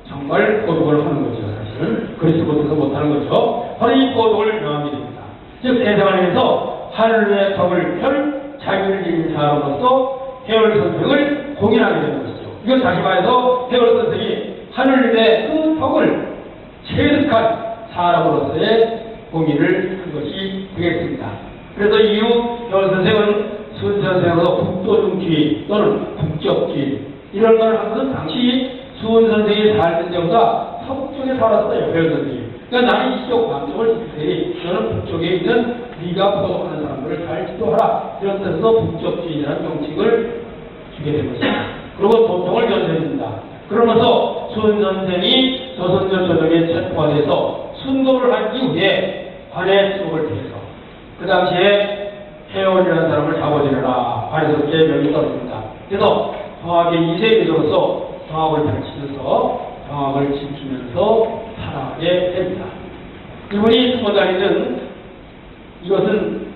S2: 정말 포독을 하는 거죠. 사실은 그렇지 못해서 못하는 거죠. 바로 이 포독을 명하게 됩니다. 즉 세상을 위해서 하느님의 덕을 펼 자기를 지닌 사람으로서 해월 선생을 공인하게 되는 것이죠. 이건 다시 말해서 해월 선생이 하느님의 그 덕을 체득한 사람으로서의 공인을 한 것이 되겠습니다. 그래서 이후 해월 선생은 수은선생으로서 북도중주의 또는 북적주의 이런 걸 한 것은 당시 수은선생이 살던 데보다 서북쪽에 살았어요. 해월 선생이. 그러니까 나는 이쪽 남쪽을 지키니 너는 북쪽에 있는 네가 포독하는 사람들을 잘 지도하라. 이런 뜻에서 북적주의라는 명칭을 주게 된 것입니다. 그리고 도통을 전해줍니다. 그러면서 수은선생이 조선조 조정에 체포가 돼서 순도를 한 이후에 관의 수업을 통해서 그 당시에 해월이라는 사람을 잡아들여라. 관에서 계명이 떨어집니다. 그래서 정확의 2세기로서 정확을 펼치면서 정확을 지키면서 살아가게 됩니다. 이분이 숨어 다니는 이것은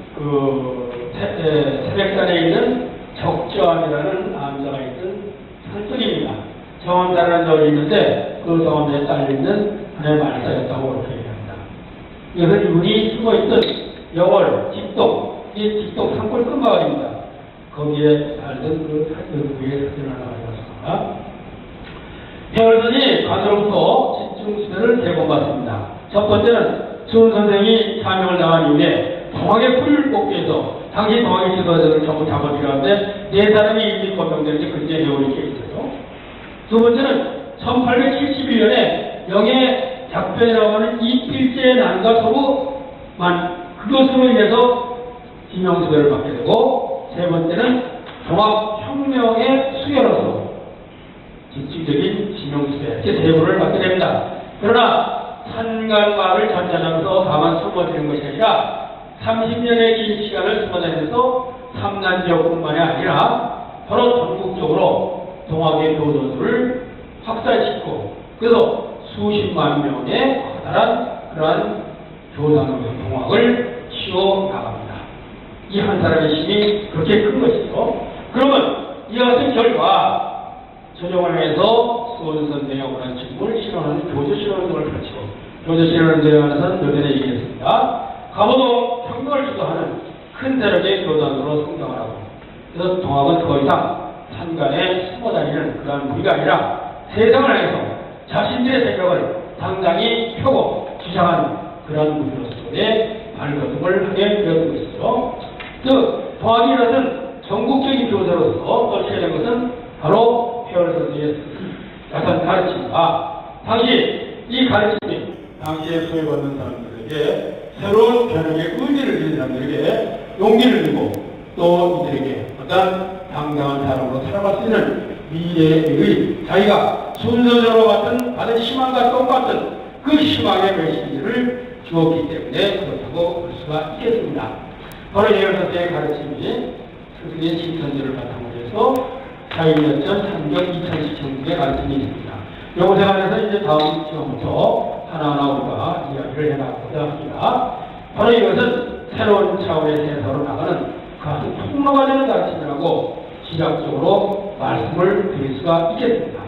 S2: 태백산에 있는 적저암이라는 암자가 있는 산속입니다. 정암자라는 절이 있는데 그 정암자에 딸려있는 하나의 말사였다고 그렇게 얘기합니다. 이것은 이분이 숨어있던 영월, 직동, 이 직동 산골 끝마을입니다. 거기에 살던 그 사진부의 사진을 하나 가져왔습니다. 해월선이 관으로부터 집중수배를 제공받습니다. 첫 번째는 수은선생이 사명을 나간 이후에 동학의 풀을 뽑기해서 당시 동학의 지도자들을 전부 잡아들였는데 네 사람이 이미 거명된 게 근제 해월이 꽤 있어요. 두 번째는 1871년에 영해 작변에 나오는 이필제의 난과 서부만 그것으로 인해서 지명수배를 받게 되고 세 번째는 종합혁명의 수혈로서 직접적인 지명수배 이렇게 세 번을 받게 됩니다. 그러나 산간마을 전전하면서 다만 숨어지는 것이 아니라 30년의 긴 시간을 숨어다니면서 삼난 지역뿐만이 아니라 바로 전국적으로 동학의 교도들을 확산시키고 그래서 수십만 명의 커다란 그러한 교단으로 동학을 키워나갑니다. 이 한 사람의 힘이 그렇게 큰 것이죠. 그러면 이와 같은 결과 조정을 해서 수원선생의 오란 직무를 실현하는 교조실현운동을 펼치고 교조실현운동에 관해서는 요전에 얘기했습니다. 가보도 평등을 주도하는 큰 세력의 교단으로 성장을 하고 그래서 동학은 더 이상 산간에 숨어다니는 그러한 무리가 아니라 세상을 향해서 자신들의 생각을 당당히 펴고 주장하는 그런 무리로서의 발걸음을 하게 되었던 것이죠. 즉, 동학이라는 전국적인 교사로서 떨쳐야 된 것은 바로 해월 선생의 약한 가르침과 당시 이 가르침이 당시에 소외받는 사람들에게 새로운 변혁의 의미를 지닌 사람들에게 용기를 주고 또 이들에게 어떤 당당한 사람으로 살아갈 수 있는 미래의 자기가 순서대로 받은 희망과 똑같은 그 희망의 메시지를 주었기 때문에 그렇다고 볼 수가 있겠습니다. 바로 해월 선생의 가르침이 스승의 신천지를 바탕으로 해서 400년 전 창경 2000시 정도의 가르침이 있습니다. 이것에 관해서 이제 다음 시간부터 하나하나 우리가 이야기를 해나가고자 합니다. 바로 이것은 새로운 차원의 세상으로 나가는 그 아주 통로가 되는 가르침이라고 시작적으로 말씀을 드릴 수가 있겠습니다.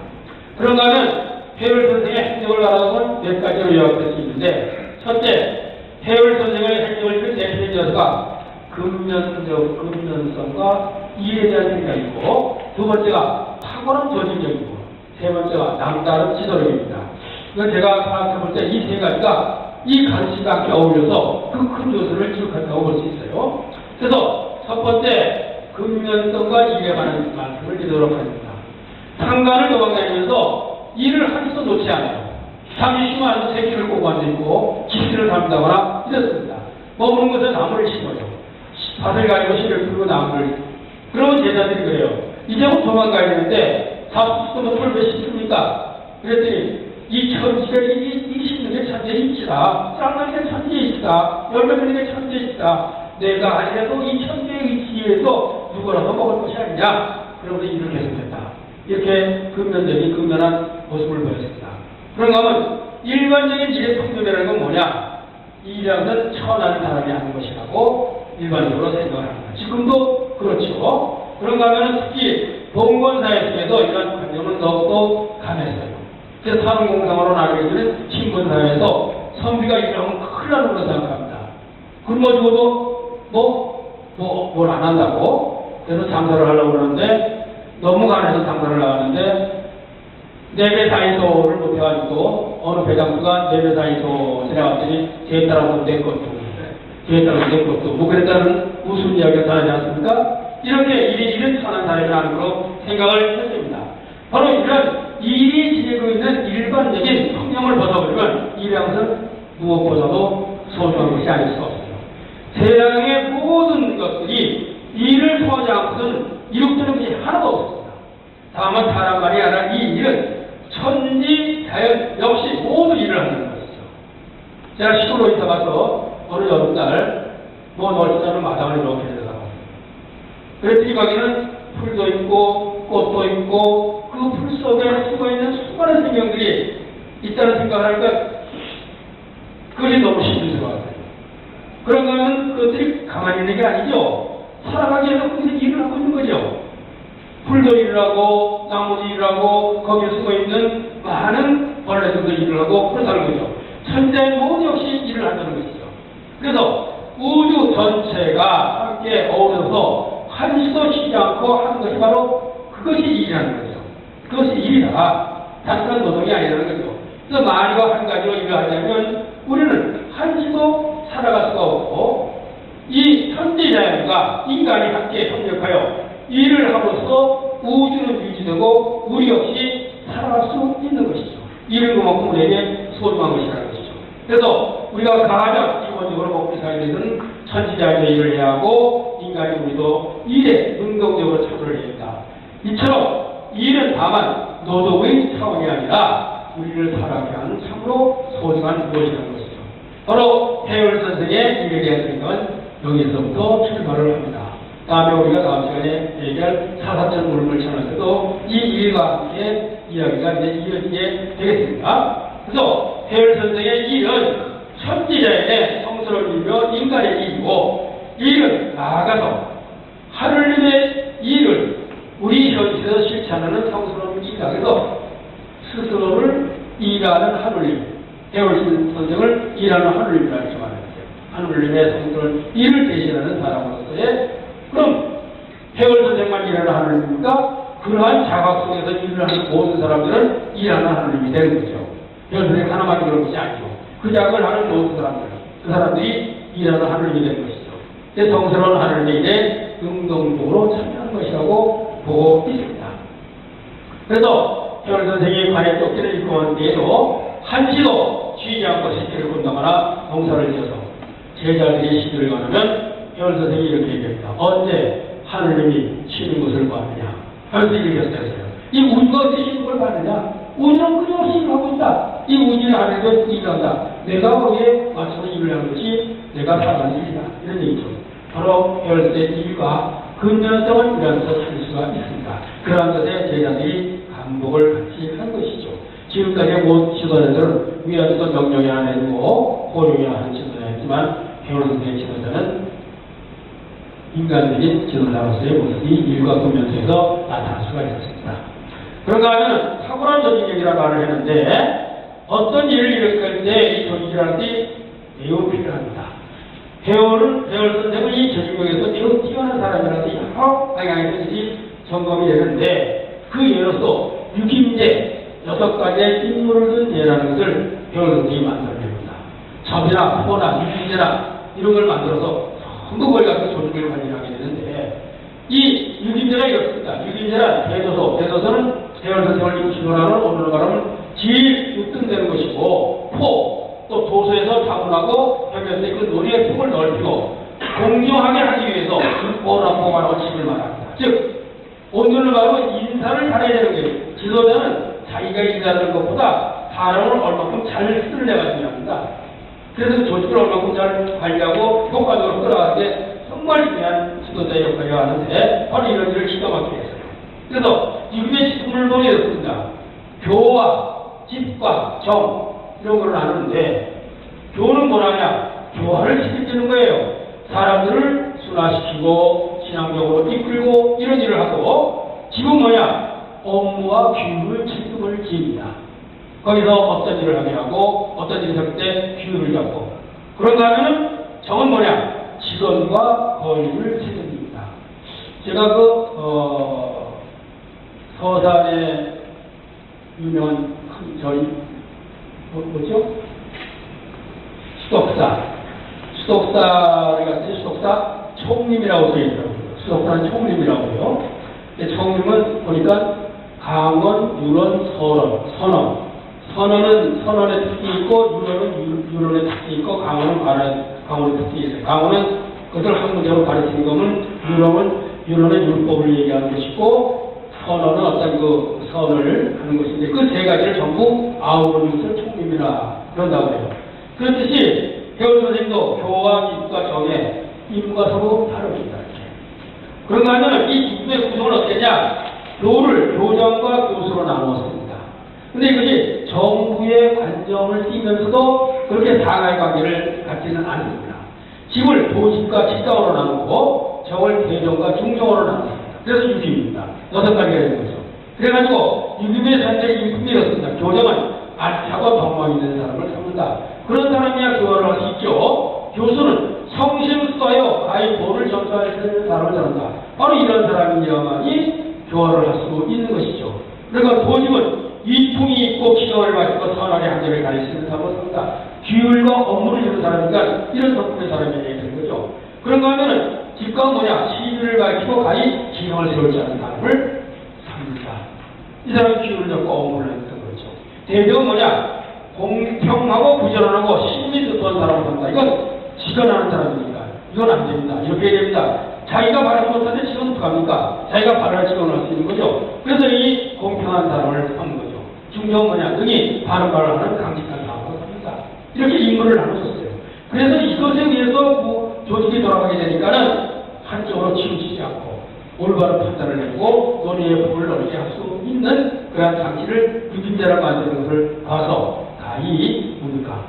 S2: 그런가 하면 해월 선생의 행적을 알아보면 몇 가지로 요약될 수 있는데 첫째, 해월 선생의 행적을 대표적인 요소가 근면성과 일에 대한 생각이고 두 번째가 탁월한 조직력이고 세 번째가 남다른 지도력입니다. 이건 제가 파악해볼 때 이 세 가지가 이 가르침과 함께 어울려서 그 큰 요소를 지속한다고 볼 수 있어요. 그래서 첫 번째 근면성과 일에 관한 말씀을 드리도록 하겠습니다. 상관을 도망다니면서 일을 한 수도 놓지 않아요. 잠이 심한 새끼를 꼬고 앉아있고 집시를 담다거나 이렇습니다. 먹는 것은 나무를 심어요. 밭을 가지고 씨를 풀고 나무를. 그러면 제자들이 그래요. 이제부터 도망가야 되는데 잡수도 풀 왜 심습니까? 그랬더니 이 천지가 이 심는 게 천재이시다. 쌍나는 게 천재이시다. 열매 맺는 게 천재이시다. 내가 아니라도 이 천재의 위치에서 누구라도 먹을 것이 아니냐. 그러면서 일을 계속했다. 이렇게 근면적인 근면한 모습을 보였습니다. 그런가 하면 일반적인 일의 통념이라는 건 뭐냐? 일이라는 천한 사람이 하는 것이라고 일반적으로 생각을 합니다. 지금도 그렇죠. 그런가 하면 특히 봉건사회 속에서 이런 관념은 더욱더 강했어요. 그래서 사는공상으로 나누어지는 신분사회에서 선비가 일하면 큰일 나는 걸로 생각합니다. 굶어 죽어도 뭘 안 한다고. 그래서 장사를 하려고 그러는데 너무 간해서 장사를 나가는데 4배 사이소를 못해가지고 어느 배장수가 4배 사이소 지나갔더니 뒤에 따라서 내 것도 뒤에 따라서 내 것도 뭐 그랬다는 무슨 이야기가 다르지 않습니까? 이렇게 이런 천한 사람이라는 걸로 생각을 했습니다. 바로 이런 일이 지니고 있는 일반적인 통념을 벗어버리면 일이라는 무엇보다도 소중한 것이 아닐 수 없어요. 세상의 모든 것들이 일을 통하지 않고는 이룩되는 것이 하나도 없습니다. 다만 사람만이 아니라 이 일은 천지, 자연 역시 모두 일을 하는 것이죠. 제가 시골로 있다 가서 어느 여름날 멀쩡한 마당을 이렇게 내려다봤어요. 그랬더니 거기는 풀도 있고 꽃도 있고 그 풀 속에 숨어있는 수많은 생명들이 있다는 생각을 하니까 그것이 너무 신비스러워요. 그런가 하면 그것들이 가만히 있는 게 아니죠. 살아가기 위해서 그들이 일을 하고 있는 거죠. 풀도 일을 하고 나무도 일을 하고 거기에 숨어있는 많은 벌레들도 일을 하고 그렇다는 거죠. 천재 모두 역시 일을 한다는 것이죠. 그래서 우주 전체가 함께 어우러서 한시도 쉬지 않고 하는 것이 바로 그것이 일이라는 거죠. 그것이 일이다. 단순한 노동이 아니라는 거죠. 그래서 만이가 한 가지로 일을 하려면 우리는 한시도 살아갈 수가 없고 이 천지자연과 인간이 함께 협력하여 일을 함으로써 우주는 유지되고 우리 역시 살아갈 수 있는 것이죠. 일은 그만큼 우리에게 소중한 것이라는 것이죠. 그래서 우리가 가장 기본적으로 먹고 살아야 되는 천지자연의 일을 해야 하고 인간이 우리도 일에 능동적으로 참여를 해야 된다. 이처럼 일은 다만 노동의 차원이 아니라 우리를 살아가게 하는 참으로 소중한 무엇이라는 것이죠. 바로 해열 선생의 일에 대한 생각은 여기서부터 출발을 합니다. 다음에 우리가 다음 시간에 얘기할 사사천 물물천에서도 이 일과 함께 이야기가 이제 이어지게 되겠습니다. 그래서 해열 선생의 일은 천지자연의 성스러운 일이며 인간의 일이고 일은 나아가서 하느님의 일을 우리 현실에서 실천하는 성스러운 일이다. 그래서 스스로를 일하는 하느님, 해열 선생을 일하는 하느님이라고 이렇게 말했어요. 하느님의 성스러운 일을 대신하는 사람으로서의 그럼 해월 선생만 일하는 하느님입니까? 그러한 자각 속에서 일을 하는 모든 사람들은 일하는 하느님이 되는 거죠. 해월 선생 하나만 그런 것이 아니고 그 작업을 하는 모든 사람들, 그 사람들이 일하는 하느님이 되는 것이죠. 성스러운 하느님의 일에 능동적으로 참여하는 것이라고 보고 있습니다. 그래서 해월 선생이 관에 쫓기는 일공한 뒤에도 한시도 쉬지 않고 새끼를 군다거나 농사를 지어서 제자들이 시기를 거두면 해월 선생이 이렇게 얘기합니다. 언제 하느님이 쉬는 것을 봤느냐? 하면서 이렇게 했어요. 이 우주가 어떻게 쉬는 걸 봤느냐? 우주는 끊임없이 일하고 있다. 이 우주의 하느님은 일한다. 내가 거기에 맞춰서 일을 하는 것이 내가 살아가는 일이다. 이런 얘기죠. 바로 해월 선생의 일과 근면성을 우리한테서 찾을 수가 있습니다. 그러한 것에 제자들이 감독을 같이 한 것이죠. 지금까지의 모든 지도자들은 위에서 명령이 하나 있고 호령이 하는 지도자였지만 해월 선생의 지도자는 인간적인 지도자로서의 모습이 일과 근면성에서 나타날 수가 있었습니다. 그런가 하면 탁월한 조직력이라는 말을 했는데 어떤 일을 일으킬 때 이 조직이라는 게 매우 필요합니다. 해월 선생은 이 조직력에서 매우 뛰어난 사람이라서 여러 방향에서 점검이 되는데 그 예로서 6인제 6가지의 인물을 둔 예라는 것을 해월 선생이 만들어냅니다. 접이나 후보나 6인제나 이런 걸 만들어서 전부 그걸 갖고 조직을 관리하게 되는데 이 6인제가 이렇습니다. 6인제란 대도서, 대도서는 해월 선생을 60원하는 오늘로 말하면 질 육등되는 것이고 또 도서에서 자문하고 하면서 그 논의의 폭을 넓히고 공정하게 하기 위해서 오라고 말하고 집을 말합니다. 즉 오늘은 바로 인사를 잘해야 되는 거예요. 지도자는 자기가 인사하는 것보다 사람을 얼마큼 잘 쓰느냐가 중요합니다. 그래서 조직을 얼마큼 잘 관리하고 효과적으로 끌어가는 게 정말 중요한 지도자의 역할이라 하는데 바로 이런 일을 기가 막히게 했어요. 그래서 지금의 지금을 논의했습니다. 교와 집과 정 이런 걸 나누는데 교는 뭐라냐? 교화를 시켜주는 거예요. 사람들을 순화시키고 신앙적으로 이끌고 이런 일을 하고 집은 뭐냐? 업무와 규율 책임을 지입니다. 거기서 어떤 일을 하게 하고 어떤 일을 할 때 규율을 잡고 그런가 하면은 정은 뭐냐? 직원과 권위를 책임집니다. 제가 서산의 유명한 저희 뭐죠? 수덕사를 갔더니 수덕사 총림이라고 써있더라고요. 수덕사는 총림이라고요. 총림은 보니까 강원, 유론, 선언은 선언의 특징이 있고 유론의 특징이 있고 강원은 강원의 특징이 있어요. 강원은 그것을 한 문제로 가르치는 거면 유론은 율법을 얘기하는 것이고 선언은 어떤 그 선을 하는 것인데 그 세 가지를 전부 아우르는 것을 총림이라 그런다고 해요. 그렇듯이 배울 선생님도 교와 집과 정의 임무가 서로 다릅니다. 그런가 하면 이 집의 구성을 어떻게 했냐? 교를 교정과 교수로 나누었습니다. 근데 이것이 정부의 관점을 띄면서도 그렇게 상하의 관계를 갖지는 않습니다. 집을 도집과 직장으로 나누고 정을 대정과 중정으로 나눕니다. 그래서 6임입니다. 6가지가 되는 거죠. 그래가지고 6임의 산재 인품이 이렇습니다. 교정은 아차고 덕망 있는 사람을 삼는다. 그런 사람이야 교화를 할 수 있죠. 교수는 성실수하여 가히 도를 전수할 수 있는 사람을 삼는다. 바로 이런 사람이야만이 교화를 할 수 있는 것이죠. 그러니까 도집은 이품이 있고 기정을 가지고 선하게 한계를 가리치는 사람을 삼는다. 규율과 업무를 주는 사람이니까 이런 성품의 사람이 되는 거죠. 그런가 하면은 집과 뭐냐? 시위를 가지고 가히 기정을 세우지 않는 사람을 삼는다. 이 사람이 규율을 잡고 업무를 하는 거죠. 대정은 뭐냐? 공평하고 부지런하고 신이 뜻한 사람을 삼는다. 이건 직언하는 사람이니까 이건 안 됩니다. 이렇게 해야 됩니다. 자기가 바라지 못하는데 직언은 어떡합니까? 자기가 바라는 직언을 할 수 있는 거죠. 그래서 이 공평한 사람을 삼는 거죠. 중요한 뭐냐? 능히 바른 말을 하는 강직한 사람을 삼는다. 이렇게 임무를 나눠줬어요. 그래서 이것에 의해서 조직이 돌아가게 되니까는 한쪽으로 치우치지 않고 올바른 판단을 내고 논의의 폭을 넓게 할 수 있는 그러한 장치를 유kim대를 만드는 것을 봐서 가히 뭡니까?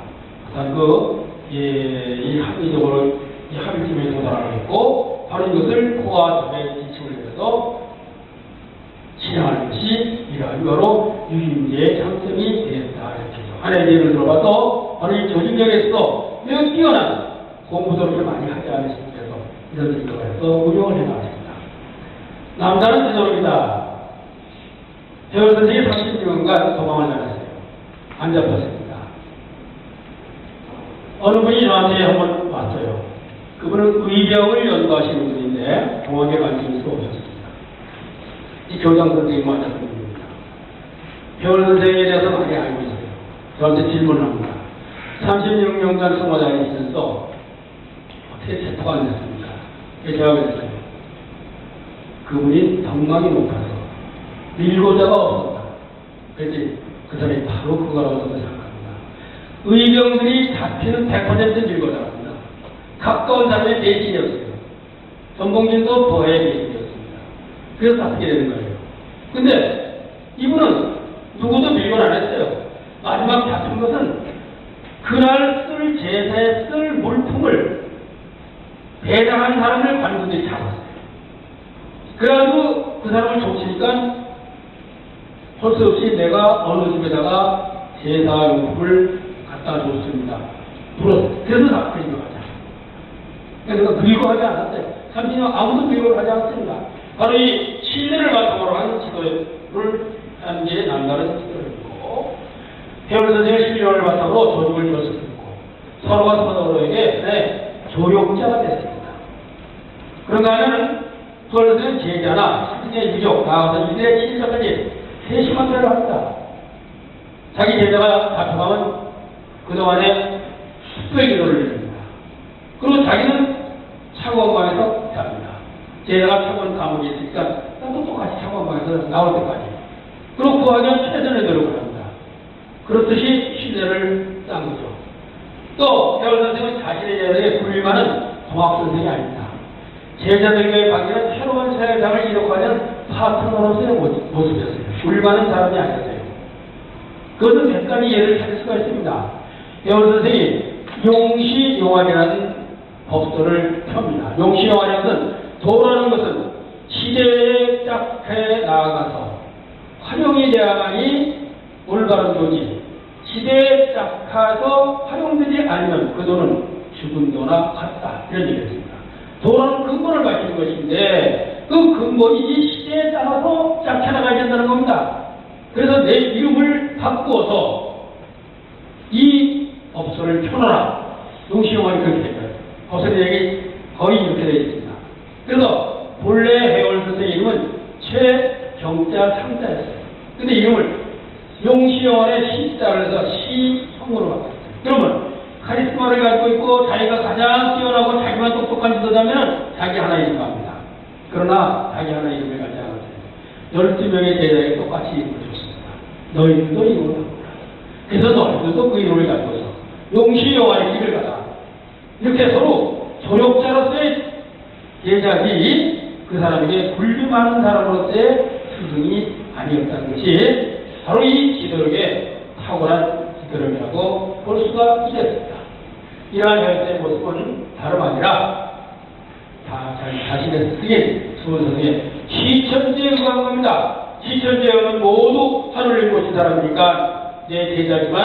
S2: 이 합의적으로 이 합의팀에 도달을 했고 바로 이것을 코와 점의 지침을 내서 진행하는 것이 이러한 바로 유임제의 장점이 되었다. 이렇게 하나의 예를 들어봐서 바로 이 조직력에서도 매우 뛰어난 공부도 그렇게 많이 하지 않으시면서 이런 생각을 해서 운영을 해나갔습니다. 남자는 되도록이다. 배울 선생이 30년간 도망을 나갔어요. 안 잡혔습니다. 어느 분이 저한테 한번 왔어요. 그분은 의병을 연구하시는 분인데 동학에 관심이 없었습니다. 이 교장 선생님 맞았던 분입니다. 배울 선생에 대해서 많이 알고 있어요. 저한테 질문을 합니다. 36년간 성화장에 있으면서 어떻게 체포가 안 됐습니까? 제가 그랬어요. 그분이 덕망이 높아서 밀고자가 없었다. 그래서 그 사람이 바로 그거라고 저는 생각합니다. 의병들이 잡히는 100% 밀고자랍니다. 가까운 사람의 대신이었어요. 전봉진도 도의 대신이었습니다. 그래서 잡히게 되는 거예요. 근데 이분은 누구도 밀고는 안 했어요. 마지막 잡힌 것은 그날 쓸 제사에 쓸 물품을 배당한 사람을 관군들이 잡았어요. 그래가지고 그 사람을 족치니까 할 수 없이 내가 어느 집에다가 제사용품을 갖다 줬습니다. 그래서 잡힌 거죠. 그래서 밀고하지 않았어요. 30년 아무도 밀고를 하지 않았습니다. 바로 이 신뢰를 바탕으로 하는 지도를 하는 게 남다른 지도였고 배울 선생의 신뢰를 바탕으로 조직을 이뤘었고 서로가 서로에게 조력자가 됐습니다. 그런가 하면 배울 선생은 제자나 스승의 유족 나와서 이들의 친서까지 세심한 대로 합니다. 자기 제자가 잡혀가면 그동안에 특별 기도를 드립니다. 그리고 자기는 차가운 방에서 잡니다. 제자가 차가운 감옥에 있으니까 나도 똑같이 차가운 방에서 나올 때까지. 그리고 구하기는 최선의 노력을 합니다. 그렇듯이 신뢰를 딴 거죠. 또 배울 선생은 자신의 제자에게 불리만은 동학 선생이 아닙니다. 제자들과의 관계는 새로운 세상을 이룩하는 파트너로서의 모습이었어요. 불리만은 사람이 아니었어요. 그것은 객관이 예를 찾을 수가 있습니다. 배울 선생이 용시용활이라는 법도를 펴니다. 용시용활이라는 것은 도라는 것은 시대에 짝해 나아가서 활용이 되어야만이 올바른 도지, 시대에 짝해서 활용되지 않으면 그 도는 죽은 도나 같다. 이런 얘기였습니다. 도라는 근본을 밝히는 것인데 그 근본이 시대에 따라서 짝해 나가야 된다는 겁니다. 그래서 내 이름을 바꾸어서 이 법소를 펴놓으라. 용시용활이 그렇게 됩니다. 법소의 얘기 거의 이렇게 되어 있습니다. 그래서 본래 해월 선생의 이름은 최경자 상자였어요. 근데 이름을 용시용활의 시자를 해서 시성으로 바꿨어요. 그러면 카리스마를 갖고 있고 자기가 가장 뛰어나고 자기만 똑똑한 지도자면 자기 하나 이름을 합니다. 그러나 자기 하나 이름을 가지 않았어요. 12명의 제자에게 똑같이 이름을 줬습니다. 너희들도 이름을 바꾸라. 그래서 너희들도 그 이름을 갖고서 용시용활의 길을 가라. 이렇게 서로 조력자로서의 제자지 그 사람에게 군림하는 사람으로서의 스승이 아니었다는 것이 바로 이 지도력의 탁월한 지도력이라고 볼 수가 있겠습니다. 이러한 열쇠의 모습은 다름 아니라 자신의 스승인 수원선생의 시천지에 의한 겁니다. 시천지에 의하면 모두 하늘을 보신 사람이니까 내 제자지만